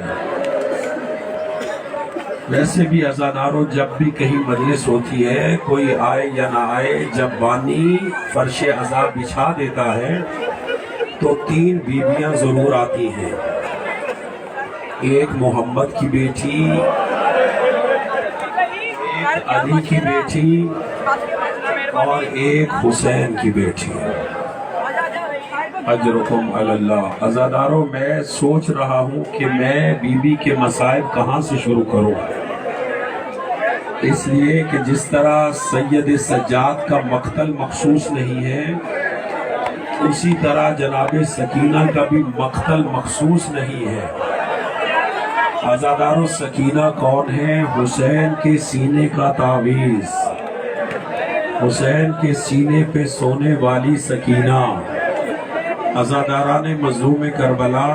वैसे भी अज़ादारों, जब भी कहीं मजलिस होती है, कोई आए या ना आए, जब बानी फर्श अज़ाब बिछा देता है तो 3 बीबियां जरूर आती हैं। एक मोहम्मद की बेटी, एक अली की बेटी, और एक हुसैन की बेटी। अजरुकुम अल्लाह। अज़ादारों, मैं सोच रहा हूँ कि मैं बीबी के मसाइब कहाँ से शुरू करूँ, इसलिए कि जिस तरह सैयद सज्जाद का मक्तल मखसूस नहीं है, उसी तरह जनाब सकीना का भी मक्तल मखसूस नहीं है। अज़ादारों, सकीना कौन है? हुसैन के सीने का तावीज़, हुसैन के सीने पे सोने वाली सकीना। अज़ादारान मज़लूम करबला,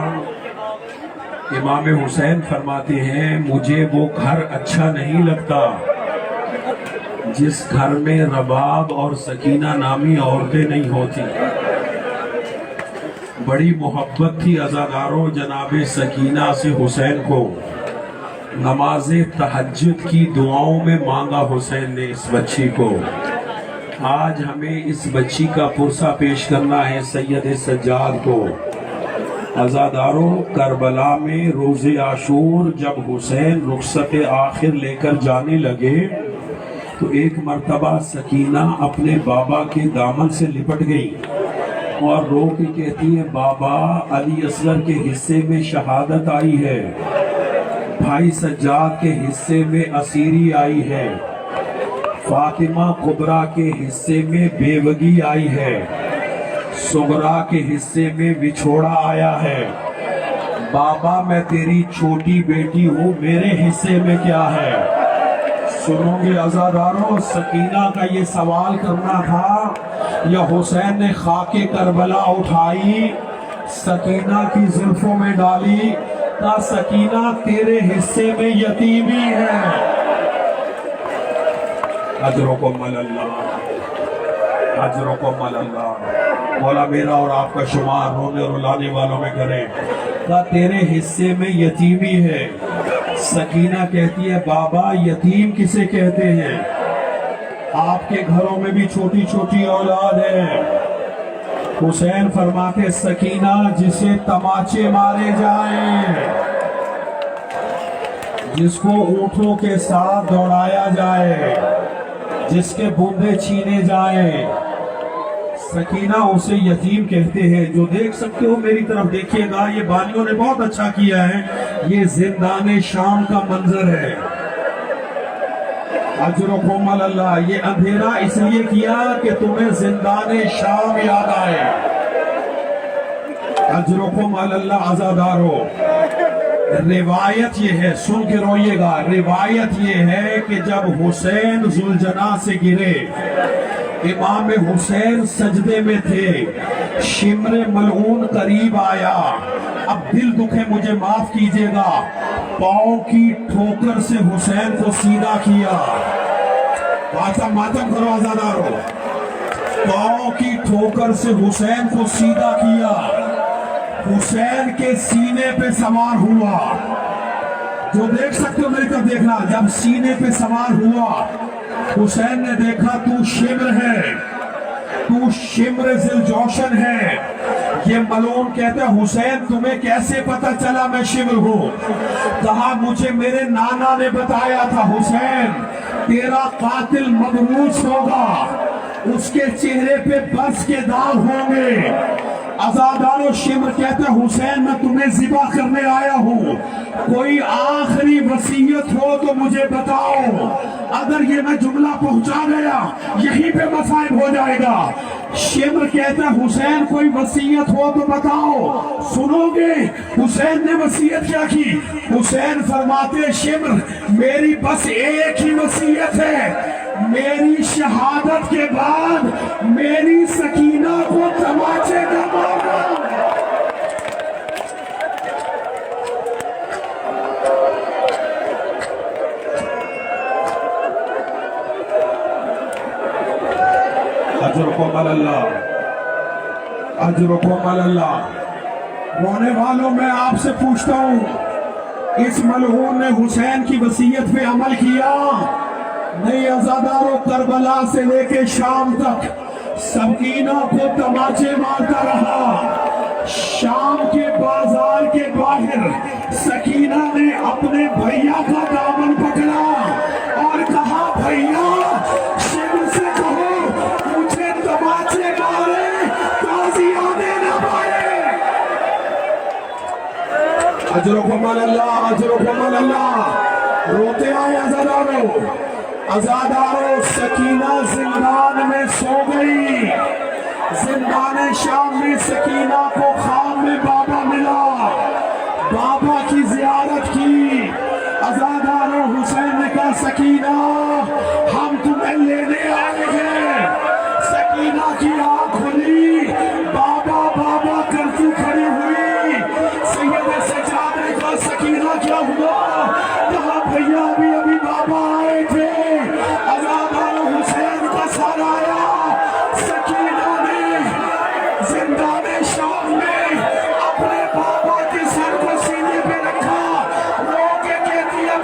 इमाम हुसैन फरमाते हैं, मुझे वो घर अच्छा नहीं लगता जिस घर में रबाब और सकीना नामी औरतें नहीं होती। बड़ी मोहब्बत थी अज़ादारों जनाब सकीना से हुसैन को। नमाज तहज्जुद की दुआओं में मांगा हुसैन ने इस बच्ची को। आज हमें इस बच्ची का पुरसा पेश करना है सैयद सज्जाद को। अज़ादारों, करबला में रोज़े आशूर जब हुसैन रुखसत आखिर लेकर जाने लगे तो एक मर्तबा सकीना अपने बाबा के दामन से लिपट गई और रो के कहती है, बाबा अली असगर के हिस्से में शहादत आई है, भाई सज्जाद के हिस्से में असीरी आई है, फातिमा कुबरा के हिस्से में बेवगी आई है, सुगरा के हिस्से में विछोड़ा आया है। बाबा मैं तेरी छोटी बेटी हूँ, मेरे हिस्से में क्या है? सुनोगे अज़ादारों, सकीना का ये सवाल करना था या हुसैन ने खाके करबला उठाई, सकीना की जुल्फों में डाली, का सकीना तेरे हिस्से में यतीमी है। अजरुकुम अल्लाह, अजरुकुम अल्लाह। मौला मेरा और आपका शुमार रोने और रुलाने वालों में करे। का तेरे हिस्से में यतीमी है। सकीना कहती है, बाबा यतीम किसे कहते हैं? आपके घरों में भी छोटी छोटी औलाद है। हुसैन फरमाते, सकीना जिसे तमाचे मारे जाएं, जिसको ऊंटों के साथ दौड़ाया जाए, जिसके बूंदे छीने जाएं, सकीना उसे यतीम कहते हैं। जो देख सकते हो मेरी तरफ देखिएगा, ये बानियों ने बहुत अच्छा किया है। ये जिंदाने शाम का मंजर है। अजरुकुम अल्लाह, ये अंधेरा इसलिए किया कि तुम्हें जिंदाने शाम याद आए। अजरुकुम अल्लाह। आज़ादारों, रिवायत ये है, सुन के रोइएगा, रिवायत ये है कि जब हुसैन जुलजना से गिरे, इमाम हुसैन सजदे में थे, शिमरे मलऊन करीब आया। अब दिल दुखे मुझे माफ कीजिएगा, पाँव की ठोकर से हुसैन को सीधा किया। मातम करो आज़ादारों, पाँव की ठोकर से हुसैन को सीधा किया। हुसैन के सीने पे सवार हुआ। जो देख सकते हो मेरी तरफ देखना, जब सीने पे सवार हुआ, हुसैन ने देखा तू शिम्र है, तू शिम्र जिल जोशन है। ये मलून कहते हैं, हुसैन तुम्हें कैसे पता चला मैं शिम्र हूँ? कहा मुझे मेरे नाना ने बताया था, हुसैन तेरा कातिल मबरूज होगा, उसके चेहरे पे बर्स के दाग होंगे। अज़ादारों, शिम्र कहते हैं, हुसैन मैं तुम्हें ज़िबा करने आया हूँ, कोई आखिरी वसीयत हो तो मुझे बताओ। अगर ये मैं जुमला पहुंचा गया, यहीं पे मसाइब हो जाएगा। शिम्र कहते हैं, हुसैन कोई वसीयत हो तो बताओ। सुनोगे हुसैन ने वसीयत क्या की? हुसैन फरमाते, शिम्र मेरी बस एक ही वसीयत है, मेरी शहादत के बाद मेरी सकीना को तमाचे का मारना। अजरुकुम अल्लाह, अजरुकुम अल्लाह। रोने वालों, मैं आपसे पूछता हूँ, इस मलऊन ने हुसैन की वसीयत पे अमल किया? नहीं। अज़ादारों, करबला से लेके शाम तक सकीना को तमाचे मारता रहा। शाम के बाजार के बाहर सकीना ने अपने भैया का दामन पकड़ा और कहा, भैया शिम्र से कहो मुझे तमाचे मारे, ताज़ियाने न पाए। अजरुकुम अल्लाह, अजरुकुम अल्लाह। रोते आए अज़ादारों। अज़ादारों, सकीना जिंदान में सो गई। जिंदान शाम में सकीना को ख्वाब में बाबा मिला, बाबा की जियारत की। अज़ादारों, हुसैन ने कहा, सकीना हम तुम्हें लेने आए हैं। सकीना की आँख खुली, बाबा बाबा करती खड़ी हुई। सैयद सज्जाद ने कहा, सकीना क्या हुआ? कहा, भैया अभी अभी बाबा आए थे। अज़ादारों, हुसैन का सर आया। सकीना ने जिंदाने शाम में अपने बाबा के सर को सीने पे रखा, रो के कहती है,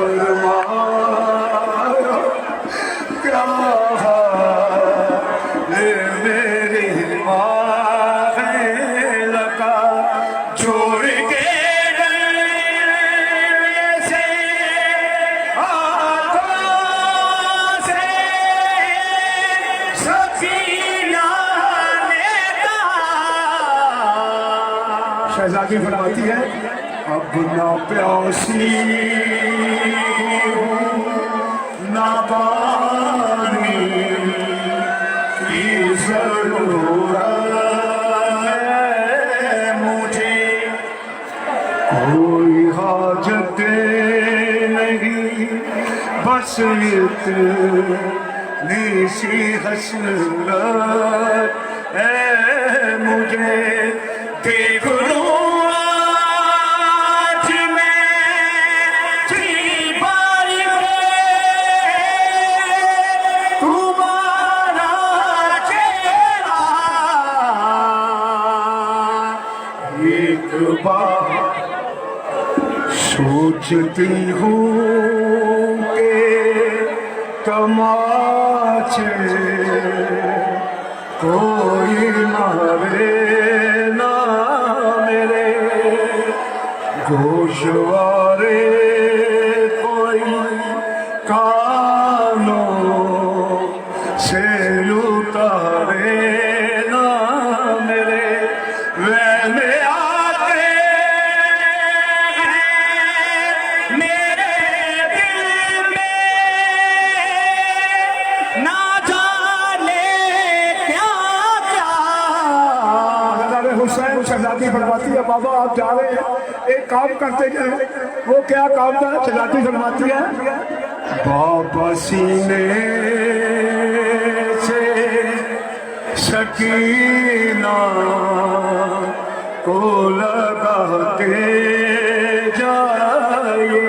फरमाया क्या हाल मेरी माँ लगा छोड़ के से हाथों से सकीना ने कहा। शहजादी फरमाती है अब ना प्यासी ना पानी की जरूरत है मुझे कोई हाजत नहीं बस इतनी सी हसरत है मुझे देख लो सोचती हूँ कि तमाचे कोई मारे ना मेरे गोशवारे कोई कानों से उतारे ना मेरे वैने शहजादी फरमाती है बाबा आप जा रहे हैं एक काम करते हैं वो क्या काम था शहजादी फरमाती है बाबा सीने से सकीना को लगाते जाइए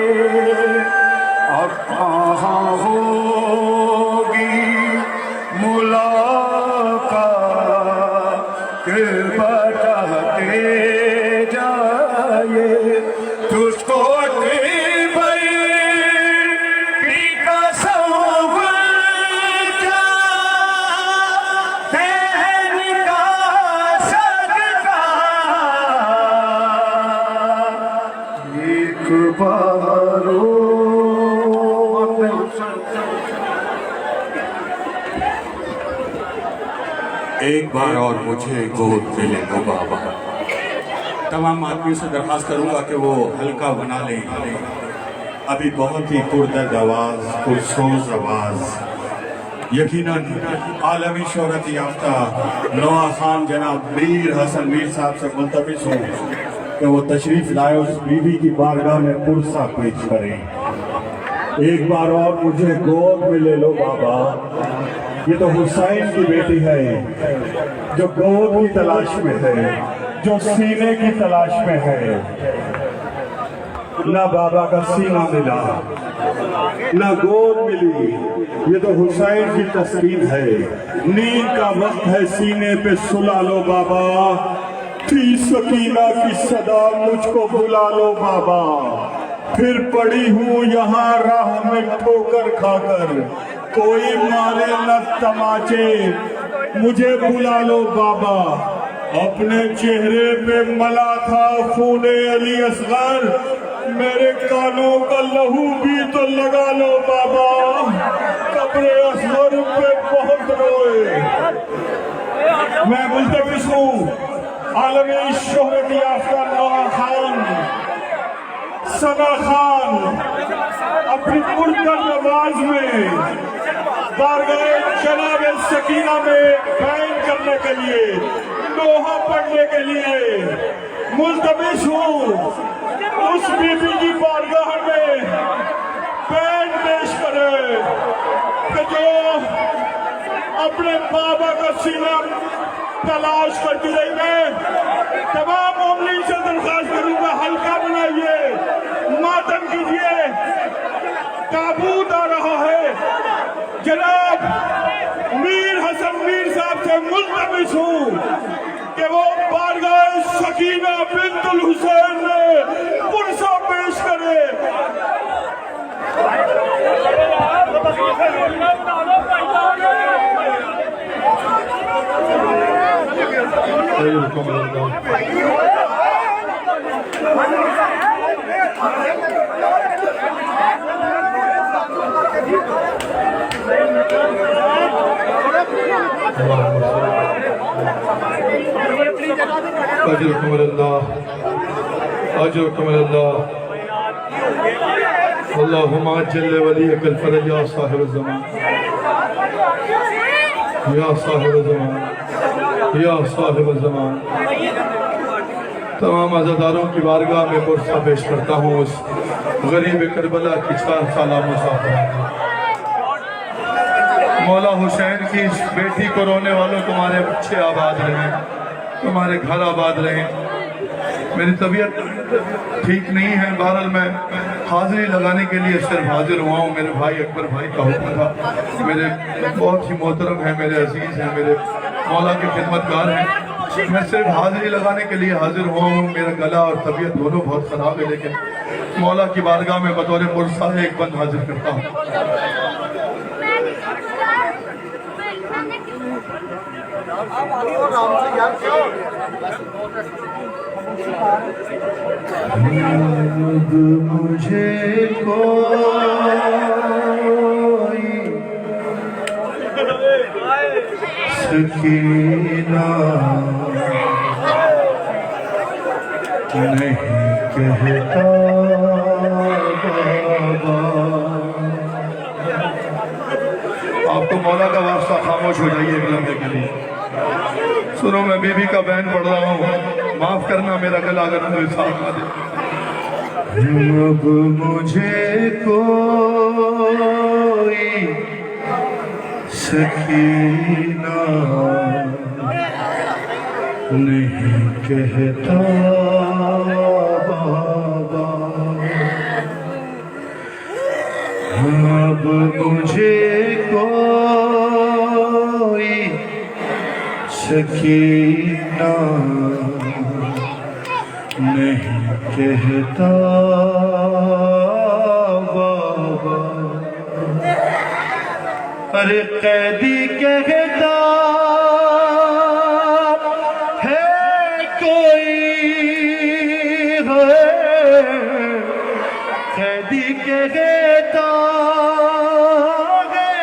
अब कहाँ होगी मुलाकात बताते जाइए तुझको एक बार और मुझे गोद में ले लो बाबा। तमाम आदमियों से दरख्वास्त करूंगा कि वो हल्का बना लें। अभी बहुत ही पुरदर्द आवाज़ पुरसोज आवाज़ यकीनन आलमी शोहरत याफ्ता नवा खान जनाब मीर हसन मीर साहब से मुल्तमिस हूँ कि वो तशरीफ़ लाए उस बीवी की बारगाह में पुरसा पेश करें। एक बार और मुझे गोद में ले लो बाबा। ये तो हुसैन की बेटी है जो गोद की तलाश में है, जो सीने की तलाश में है। ना बाबा का सीना मिला ना गोद मिली, ये तो हुसैन की तस्कीन है। नींद का वक्त है सीने पे सुला लो बाबा, थी सकीना की सदा मुझको बुला लो बाबा। फिर पड़ी हूँ यहाँ राह में ठोकर खाकर, कोई मारे न तमाचे मुझे बुला लो बाबा। अपने चेहरे पे मला था खूने अली असगर, मेरे कानों का लहू भी तो लगा लो बाबा। कब्रे असगर पे बहुत रोए, मैं मुल्तमिस हूँ आलमी शोहरत याफ्ता नवा खान सना खान अपनी पुरकर्द आवाज में बारगाह जनाब सकीना में बैन करने के लिए, दोहा पढ़ने के लिए मुल्तमिस हूँ उस बीबी की बारगाह में बैन पेश करे कि जो अपने बाबा का सीना तलाश करती रही। मैं तमाम मोमिनीन से दरख्वास्त करूंगा हल्का बनाइए, मातम कीजिए, ताबूत आ रहा है। जनाब मीर हसन मीर साहब से मुल्तमिस हूँ कि वो बारगाह सकीना बिन्तुल हुसैन में पुरसा पेश करे। اجرکم اللہ اجرکم اللہ اللہم عجل ولیک الفرج یا صاحب الزمان یا صاحب الزمان یا صاحب الزمان. تمام عزاداروں کی بارگاہ میں پرسہ پیش کرتا ہوں اس غریب کربلا کی 4 سالہ مسافر. مولا حسین کی اس بیٹی کو رونے والوں تمہارے بچے آباد رہیں، تمہارے گھر آباد رہیں. میری طبیعت ٹھیک نہیں ہے، بہرحال میں حاضری لگانے کے لیے صرف حاضر ہوا ہوں. میرے بھائی اکبر بھائی کا حکم تھا، میرے بہت ہی محترم ہیں، میرے عزیز ہیں، میرے مولا کے خدمتگار ہیں. میں صرف حاضری لگانے کے لیے حاضر ہوا ہوں. میرا گلا اور طبیعت دونوں بہت خراب ہے، لیکن مولا کی بارگاہ میں بطور مرسا ایک بند حاضر کرتا ہوں. مجھے کوئی سکینہ نہیں کہتا بابا. آپ تو مولا کا واسطہ خاموش ہو جائیے ایک لمحے کے لیے. سنو، میں بی بی کا بین پڑھ رہا ہوں، معاف کرنا میرا گلا اگر کوئی صاف نہ دے. اب مجھے کوئی سکینہ نہیں کہتا بابا. اب مجھے کوئی سکینہ نہیں کہتا بابا. ارے قیدی کہتا ہے کوئی ہے، قیدی کہتا ہے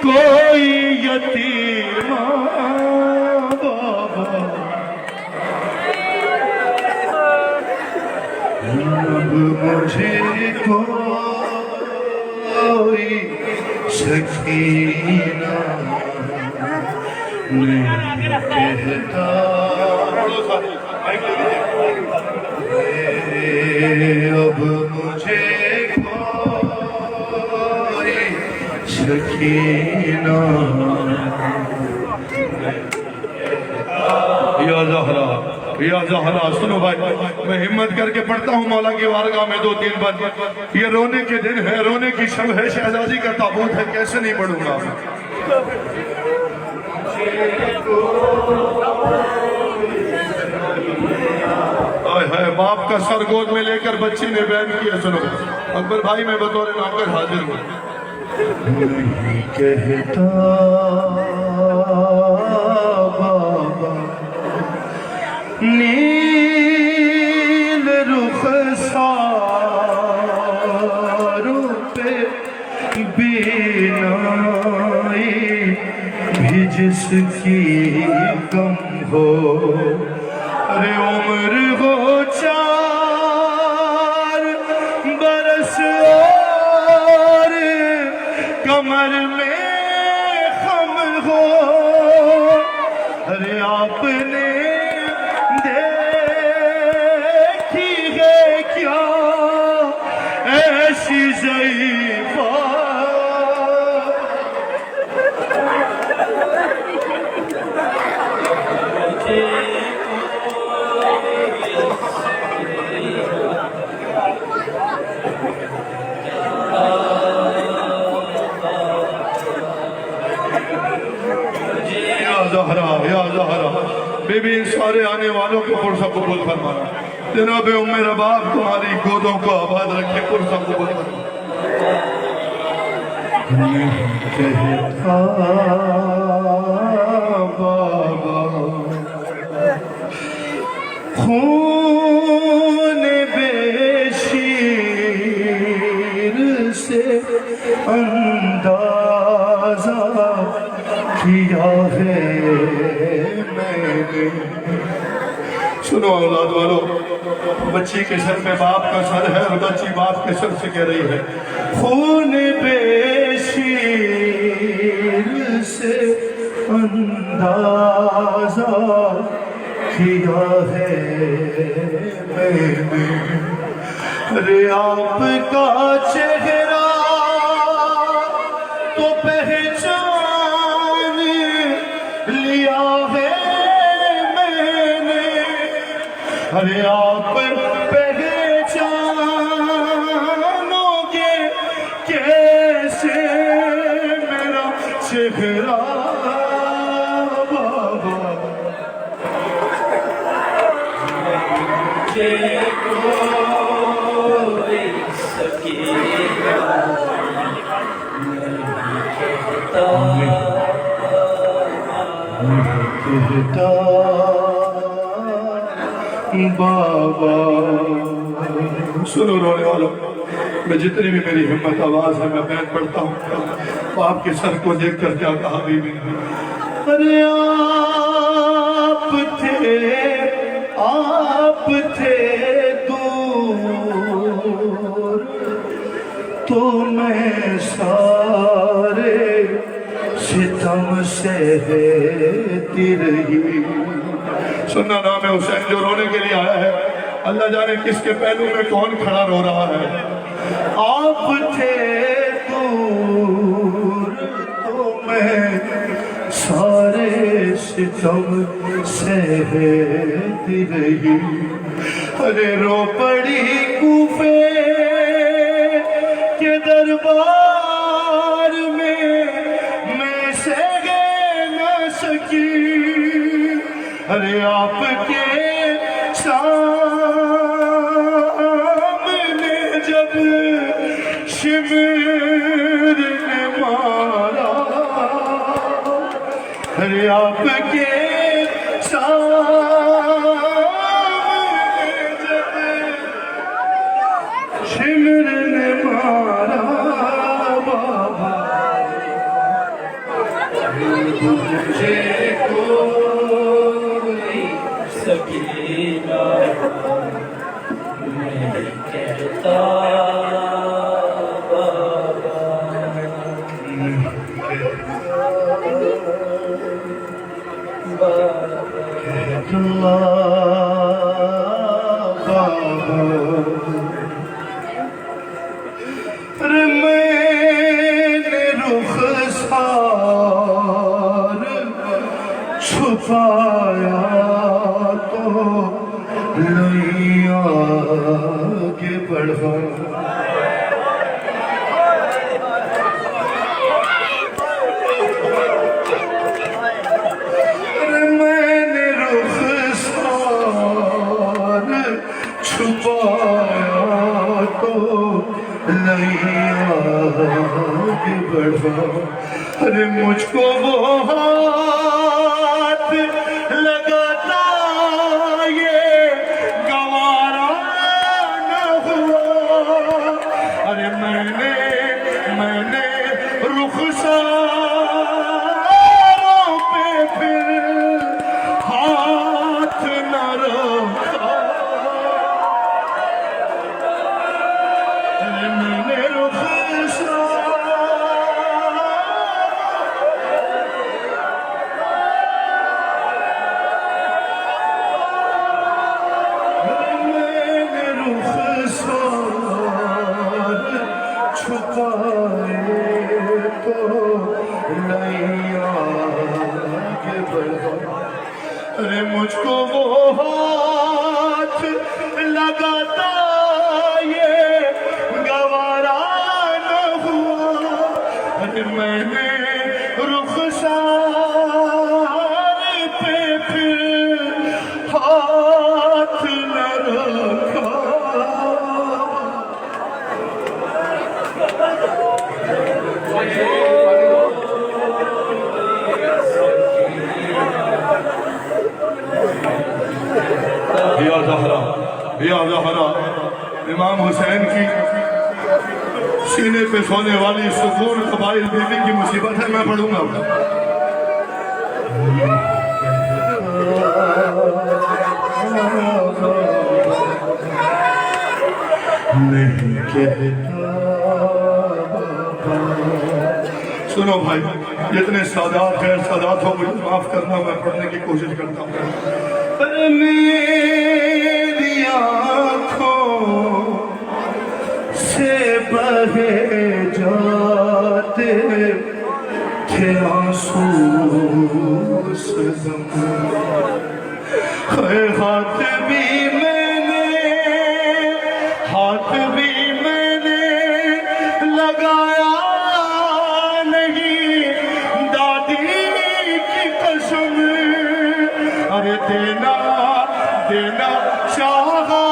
کوئی یتیم بابا. اب مجھے کوئی سکینہ نہیں کہتا. اب مجھے کوئی سکینہ. یا زہرا یا زہرا. سنو بھائی، میں ہمت کر کے پڑھتا ہوں مولا کی بارگاہ میں 2-3 بار. یہ رونے کے دن ہے، رونے کی شب ہے، شہزادی کا تابوت ہے، کیسے نہیں پڑھوں گا. باپ کا سر گود میں لے کر بچی نے بیان کیا. سنو اکبر بھائی، میں بطور نوکر حاضر ہوں. نہیں کہتا بابا نیل رخساروں پہ بینائی بھی جس کی کم ہو. ارے عمر ہو 4 برس اور کمر میں خم ہو. ارے آپ نے دیکھی ہے کیا ایسی ضعیفہ. یا زہرا بی بی، ان سارے آنے والوں کو پرسہ قبول فرمانا. जनाब उम्मे रबाब तुम्हारी गोदों को आबाद रखे पुरसा को बाबा खून बेशीर से अंदाजा किया है मैंने। सुनो औलाद वालों, बच्ची के सर पे बाप का सर है और बच्ची बाप के सर से कह रही है खून बेशीर से अंदाजा किया है मैंने। अरे आपका चेहरा तो पहचान लिया है मैंने। अरे आप पहचानोगे कैसे मेरा चेहरा बाबा। बाबा सुनो रोने वालों, मैं जितनी भी मेरी हिम्मत आवाज है मैं बैठ पड़ता हूँ। बाप के सर को देख कर क्या कहा बीबी, अरे आप थे दूर तो मैं सारे सितम सहती रही। सुनना नाम है हुसैन जो रोने के लिए आया है, अल्लाह जाने किसके पहलू में कौन खड़ा रो रहा है। आप थे दूर तो मैं सारे सितम सहती रही। अरे रो पड़ी कूफे के दरबार में मैं सह न सकी। अरे आपके सामने जब शिविर ने मारा। अरे आपके सामने जब शिविर ने मारा बाबा। मुझे कोई सकीना मैं कहता मैंने रुखसार छुपाया तो नहीं आगे बढ़ा। मैंने रुखसार छुपाया तो नहीं आगे बढ़ा। अरे मुझको वो हाथ लगाता ये गवारा न हुआ। अरे मैंने रुखसारों पे फिर हाथ न रखा। अरे मैंने छुपाए तो नहीं आगे बढ़ा। अरे मुझको वो हाथ लगाता ये गवारा न हुआ। अरे मैंने रुखसार पे फिर हाथ न रखा। या ज़हरा इमाम हुसैन की सीने पे सोने वाली सुकून कबाइल बीवी की मुसीबत है, मैं पढ़ूंगा। नहीं कहता सुनो भाई, जितने सादात गैर सादात हो मुझे माफ करना, मैं पढ़ने की कोशिश करता हूँ। पर मेरी आँखों से बहे जाते थे आंसू सनम, हाथ भी मैंने लगाया नहीं, दादी की कसम, अरे देना चाहा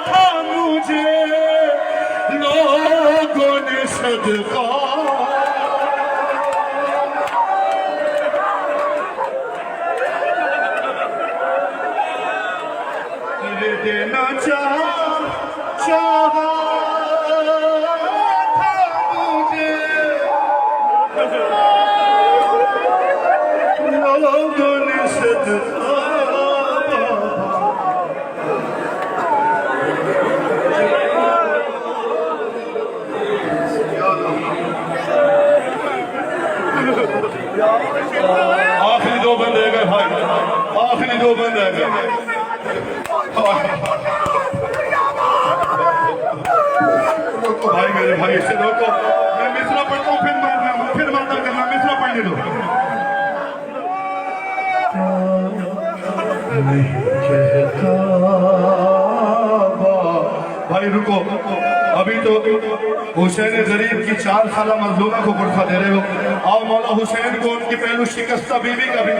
था मुझे लोगों ने सदका, अरे देना चाहा था मुझे लोगों ने सदका। आखिरी दो बंद रह गए भाई, आखिरी दो बंद रह गए। रोको भाई, मेरे भाई से रोको, मैं मिसरा पढ़ता हूँ, फिर मर्दा करना, मिसरा पढ़ने दो। भाई रुको, अभी तो हुसैन गरीब की 4 साला मजलूमा को पुरसा दे रहे हो, आओ मौला हुसैन को उनकी पहलू शिकस्ता बीवी का भी,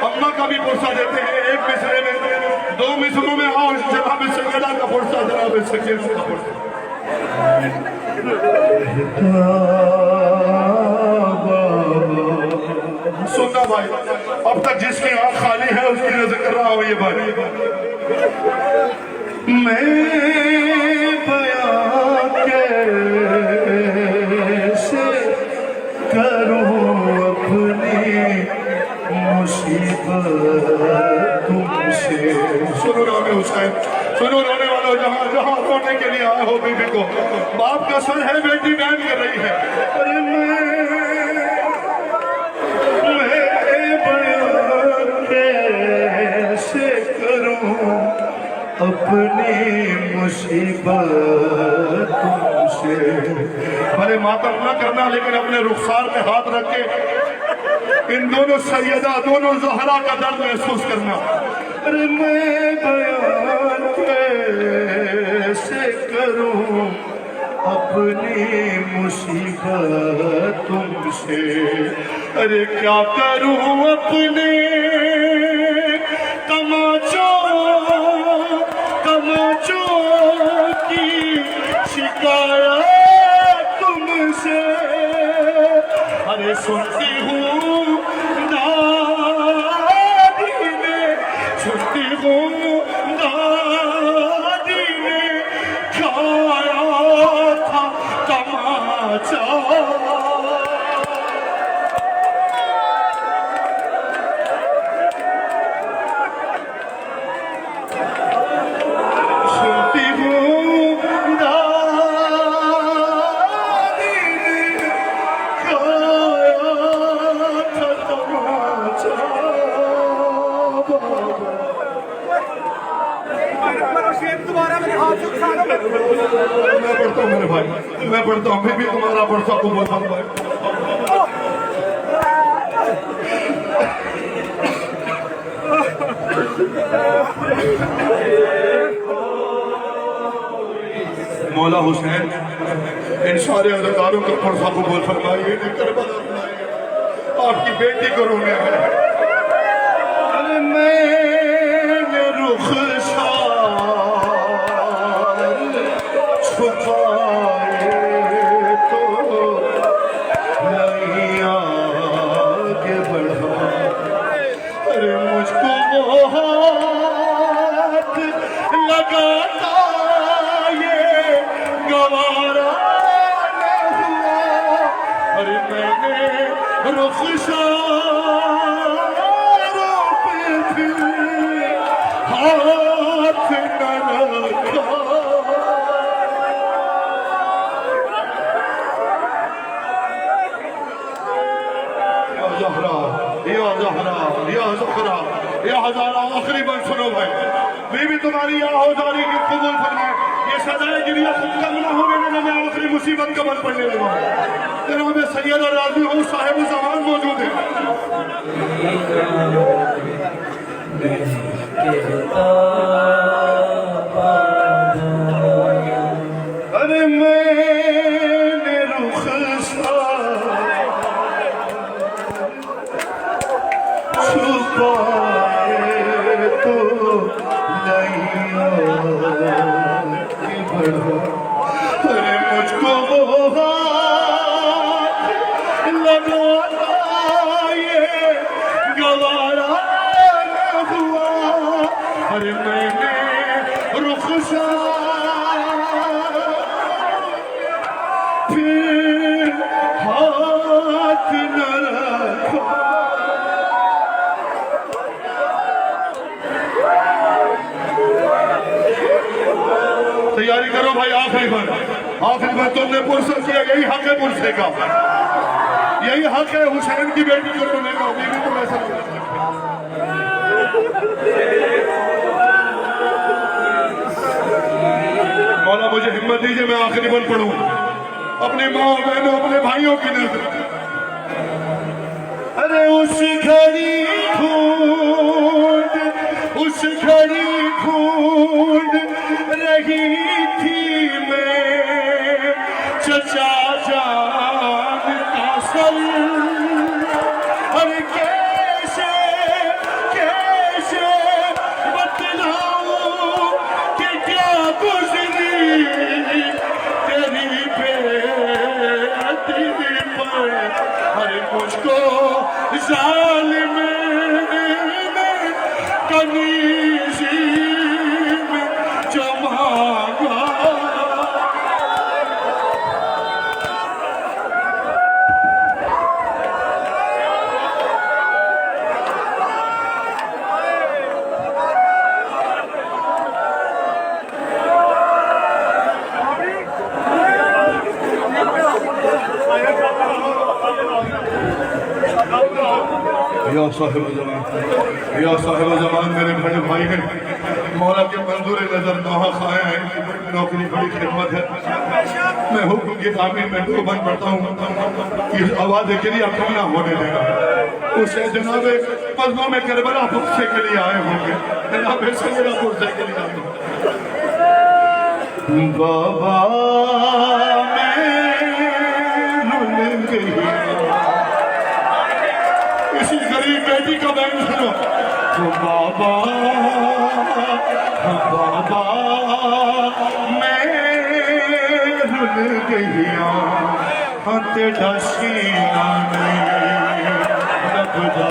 अम्मा का भी पुरसा देते हैं। एक मिसरे में, 2 मिसरों में आओ जनाब सैयदा का पुरसा, जनाब सकीर का पुरसा। सुनना भाई, अब तक जिसकी आँख खाली है उसकी नजर कर रहा हूँ ये भाई। मैं बयां कैसे करूं अपनी मुसीबत तुमसे। सुनो रोने हुसैन, सुनो रोने वालों, जहाँ जहाँ रोने के लिए आए हो बीबी को, बाप का सर है, बेटी बयान कर रही है। अरे मैं बयां कैसे करूं अपनी मुसीबत तुमसे। भले मातम न करना, लेकिन अपने रुखसार में हाथ रख के इन दोनों सैयदा, दोनों ज़हरा का दर्द महसूस करना। अरे मैं बयान कैसे करूं अपनी मुसीबत तुमसे। अरे क्या करूं अपने तमाचों की शिकायत तुमसे। अरे सुनती हूँ दादी ने, सुनती हूँ दादी ने खाया था तमाचा। मैं पढ़ता हूँ मेरे भाई, मैं पढ़ता हूँ, फिर भी तुम्हारा वर्षा को बोलता हूँ भाई। मौला हुसैन इन सारे अदाकारों का वर्षा को बोल फरमाइए, आपकी बेटी को रोने आया। अरे मैंने रुख छुपाए तो رخساروں پہ پھر ہاتھ نہ رکھا یا ہزارہ آخری بار سنو بھائی بیوی تمہاری یا ہزاری کی قبول فرمائے یہ سزائے گریہ خود کم نہ ہو گئے میں آخری مصیبت قبل پڑھنے لگا جناب سید اور راضی ہوں صاحب زمان موجود ہے ارے میں نے چھپائے تو ارے مجھ کو وہ ہاتھ لگانا یہ گوارا نہ ہوا ارے میں نے رخسار پھر ہاتھ نہ رکھا تیاری کرو بھائی آخری بار تم نے پرسر کیا یہی حق ہے پرسے کا یہی حق ہے حسین کی بیٹی کو رونے کا بیوی تم ایسا نہیں کر سکتے مولا مجھے ہمت دیجئے میں آخری بار پڑھوں اپنی ماں اور بہنوں اپنے بھائیوں کی نظر ارے اس گھڑی کھوند رہی تھی میں چچا جان کا سر ارے کیسے بتلاؤں کہ کیا گزری تیری بیٹی پر ارے مجھ کو ظالم کنیزی میں جمع گا یا صاحب زمان میرے بڑے بھائی ہیں مولا کے منظور نظر نوحہ خواہ ہیں نوکری بڑی خدمت ہے میں حکم کی تعمیر میں دو بن پڑتا ہوں یہ آواز کے لیے کم نہ ہونے دینا اسے جناب مظلوم میں کربلا پرسے کے لیے آئے ہوں گے جناب سیدہ پرسے کے لیے آئے ہوں بابا میں رول گئی اسی غریب بیٹی کا بیان سنو بابا میں رول گیا تیرا سینہ میں ربدا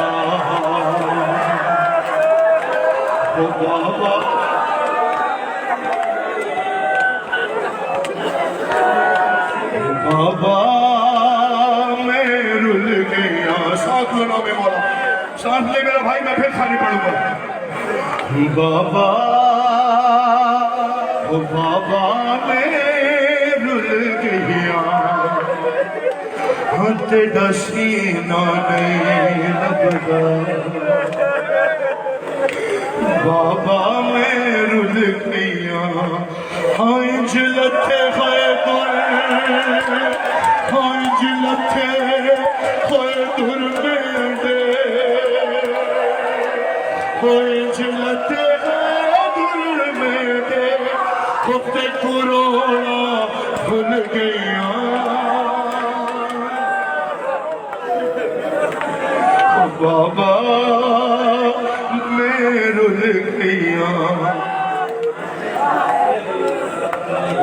بابا میں رول گیا ساتھ لو میں مولا ساتھ لے میرا بھائی میں پھر خالی پڑھوں گا بابا میں رول گیا تیرا سینہ میں ربدا بابا میں رول گیا جلتے خیدر جلتے خیدر جلتے خیدر میں دے وقت کرونا بھول گیا بابا میں رول گیا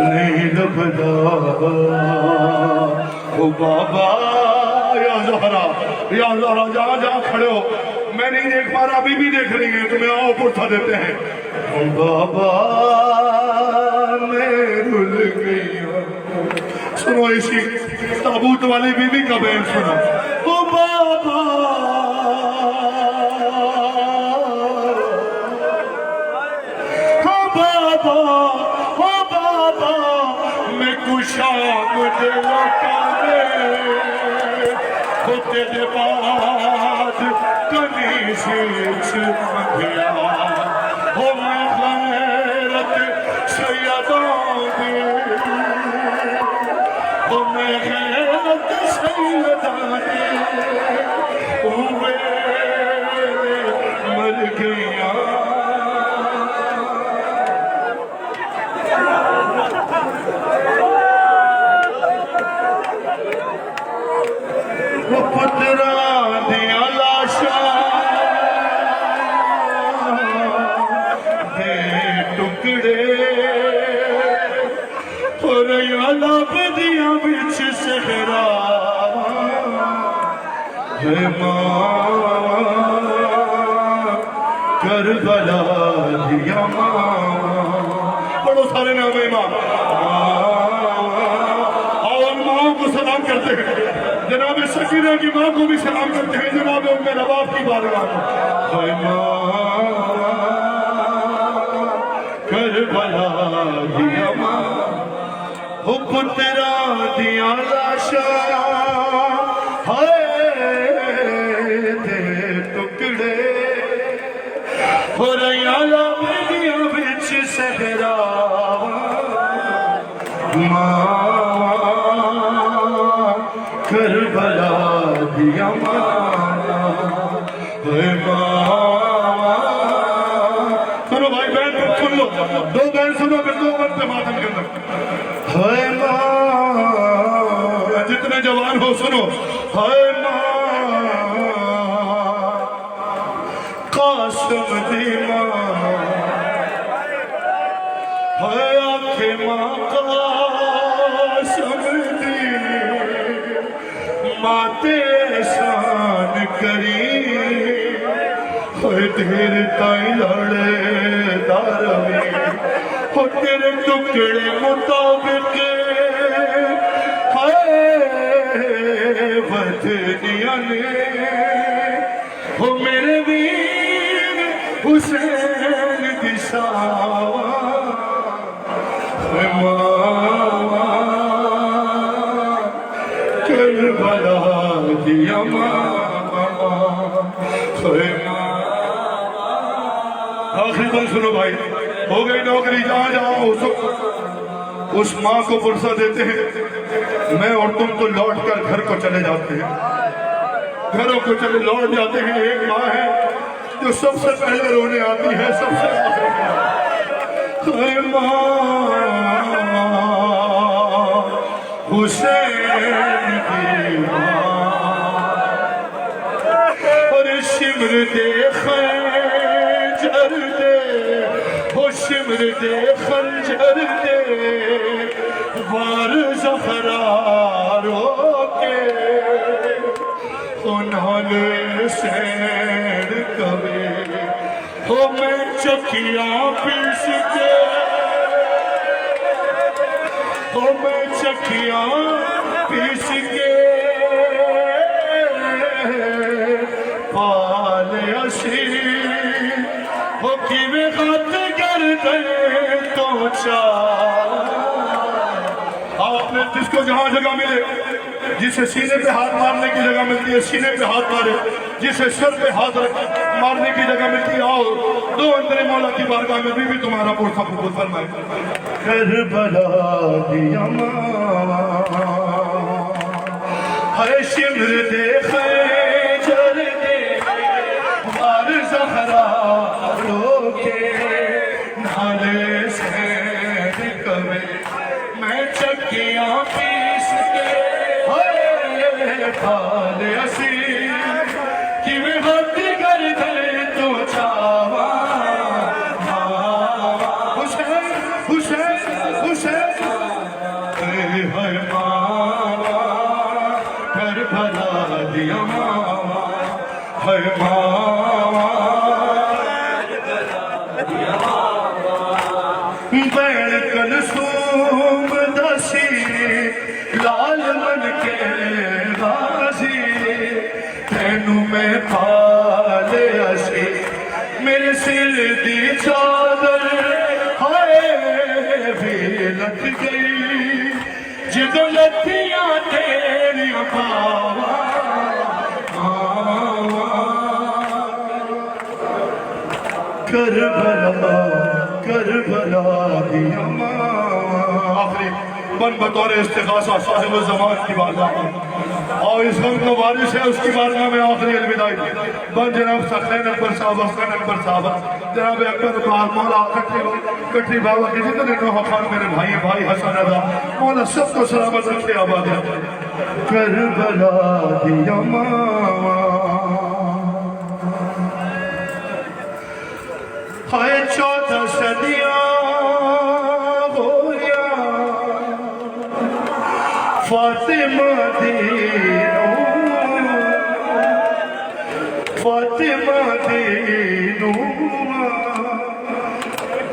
نہیں لبدا او بابا یا زہرا جہاں جہاں کھڑے ہو میں نہیں دیکھ پا رہا ابھی بھی دیکھ رہی ہیں تمہیں آؤ پرسا دیتے ہیں او بابا میں رول گیا سنو اسی تابوت والی بی بی کا بیان سنو او بابا ہوتے دے بعد کنی سیچ منگیا ہو میں غیرت سیدوں دی ہو میں غیرت سیدوں دی ہوئے مر گیا پترا دیا لاشا دے ٹکڑے اور یا لب دیا بچ سہرا ہے ماں کربلا دیا ماں پڑھو سارے نام امام اور ماں کو سلام کرتے ہیں جناب سکینہ کی ماں کو بھی سلام کرتے ہیں جناب ام نواب کی بارگاہ میں اے ماں کربلا دیا ماں ہو پترا دیا لاشا ہائے دے ٹکڑے ہو رہیا لب دیا بچ سہرا ماں کربلا دیا ماں اے ماں سنو بھائی بہن سن لو دو بہن سنو پھر دو وقت ماتم کے اندر اے ماں جتنے جوان ہو سنو اے ماں قاسم دی ماں اے آنکھ ماں قاسم دی ماتے شان کری ہوئے تیرے تائیں لڑے داروی ہو تیرے ٹکڑے مطابق ہائے بدنیا نے ہو میرے ویر حسین دشاوا ماں کربلا دیا ماں آخری بات سنو بھائی ہو گئی نوکری جہاں جہاں اس ماں کو فرصت دیتے ہیں میں اور تم تو لوٹ کر گھر کو چلے جاتے ہیں گھروں کو چلے لوٹ جاتے ہیں ایک ماں ہے جو سب سے پہلے رونے آتی ہے سب سے اے ماں حسین کی ماں اور شمر دے خنجر دے وہ شمر دے خنجر دے وار زہرا رو کے انہوں سین کبھی ہو میں چکیاں پیس کے ہو میں چکیاں پیس کے پال اسیر ہو کی میں خط کر دے تو چاہ آپ نے جس کو جہاں جگہ ملے جسے سینے پہ ہاتھ مارنے کی جگہ ملتی ہے سینے پہ ہاتھ مارے جسے سر پہ ہاتھ مارنے کی جگہ ملتی ہے آؤ دو اندر مولا کی بارگاہ میں بھی تمہارا پورسا قبول فرمائے کربلا دیا ماں ہے شمر دے خنجر دے وار زہرا رو کے نالے سین کبھی میں چکیاں پیس کے پال اسیر کی میں حد کر دے تو چاوا حسین حسین حسین اے ہے ماں کربلا دیا ماں ہے ماں بین کلثوم دسی لال من کے غازی تینوں میں پالے اسی میرے سر دی چادر ہائے بھی لٹ گئی جدو لتیاں تیری پاوا کربلا کربلا کی اماں آخری بن بطور استغاثہ صاحب الزمان کی بارگاہ میں اور اس غم کا وارث ہے اس کی بارگاہ میں آخری الوداعی بن جناب سخلین اکبر صاحب حسین اکبر صاحب جناب اکبر بار مولا کٹری بابا کے جتنے نوح خان میرے بھائی حسن رضا مولا سب کو سلامت رکھے آباد ہے کربلا کی اماں ہائے 14 صدیاں ہو گیا فاطمہ دینو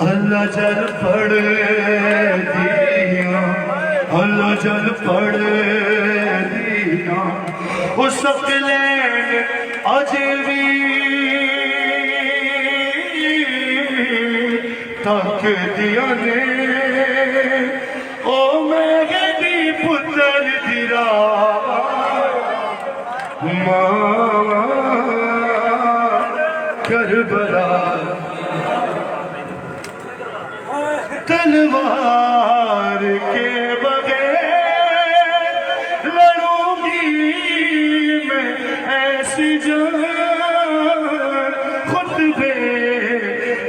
اللہ جل پڑھ دیا اللہ جل پڑھ دیا اس سکلین عجیبی تک دیا نے او مہدی پتر دیرا ماں کربلا تلوار کے بغیر لڑوں گی میں ایسی جان خطبے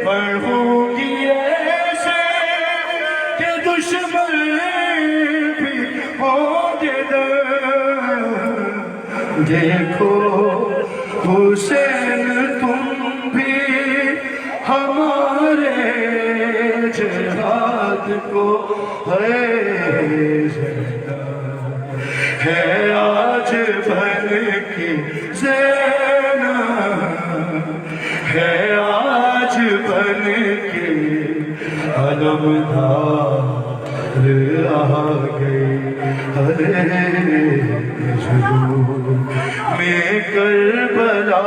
پڑھوں گی ایسے کہ دشمن بھی ہوں گے دیکھو حسین تم بھی ہمارے جہاد کو ہے آج بن کی زینب ہے آج بن کے علمدار آ گئی میں کربلا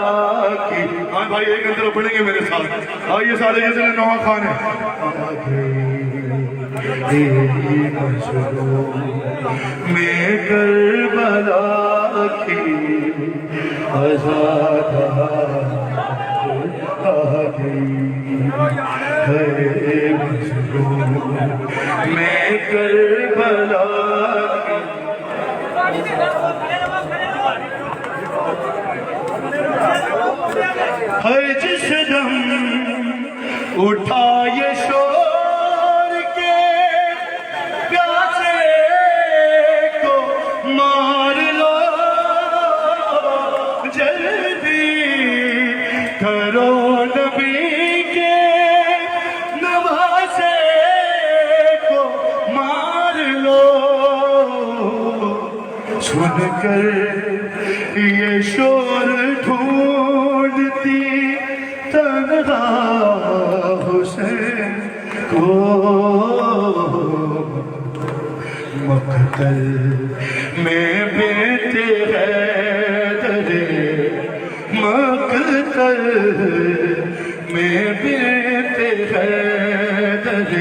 کی ہاں بھائی ایک اندر پڑھیں گے میرے ساتھ آئیے سارے جتنے نوح خان ہیں میں کربلا کی آزاد آ گئی میں کربلا ہر جس دم اٹھا یہ شور کے پیاسے کو مار لو جلدی کرو نبی کے نواسے کو مار لو سن کر یہ شور ڈھونڈتی تنہا حسین کو مقتل میں بیٹے حیدر مقتل میں بیٹے حیدر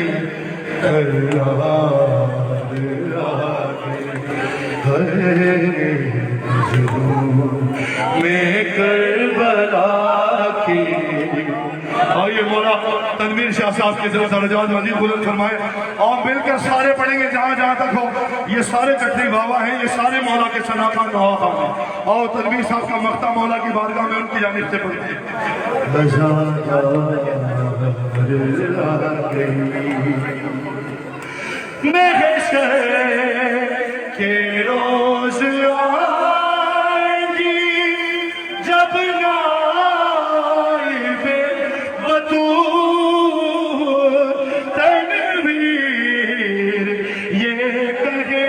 میں کربلا کی آئیے مولا تنویر شاہ صاحب کی طرف درجات مزید بلند فرمائے اور مل کر سارے پڑھیں گے جہاں جہاں تک ہو یہ سارے کٹری بابا ہیں یہ سارے مولا کے شناخان نوح خان ہیں اور تنویر صاحب کا مقطع مولا کی بارگاہ میں ان کی جانب سے پڑھتے ہیں محشر کے روز آئیں گی جب نائب بطول تنویر یہ کہے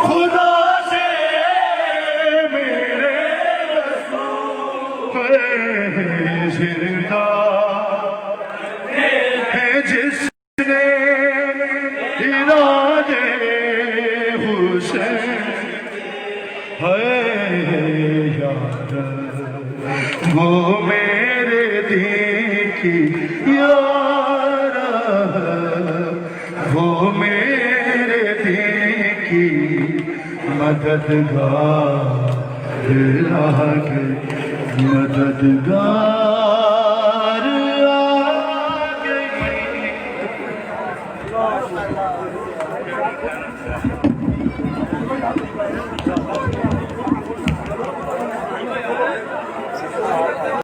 خدا سے میرے رسول زندہ ہے جس نے ارادے حسین ہے یار وہ میرے دین کی یار وہ میرے دین کی مددگار مددگار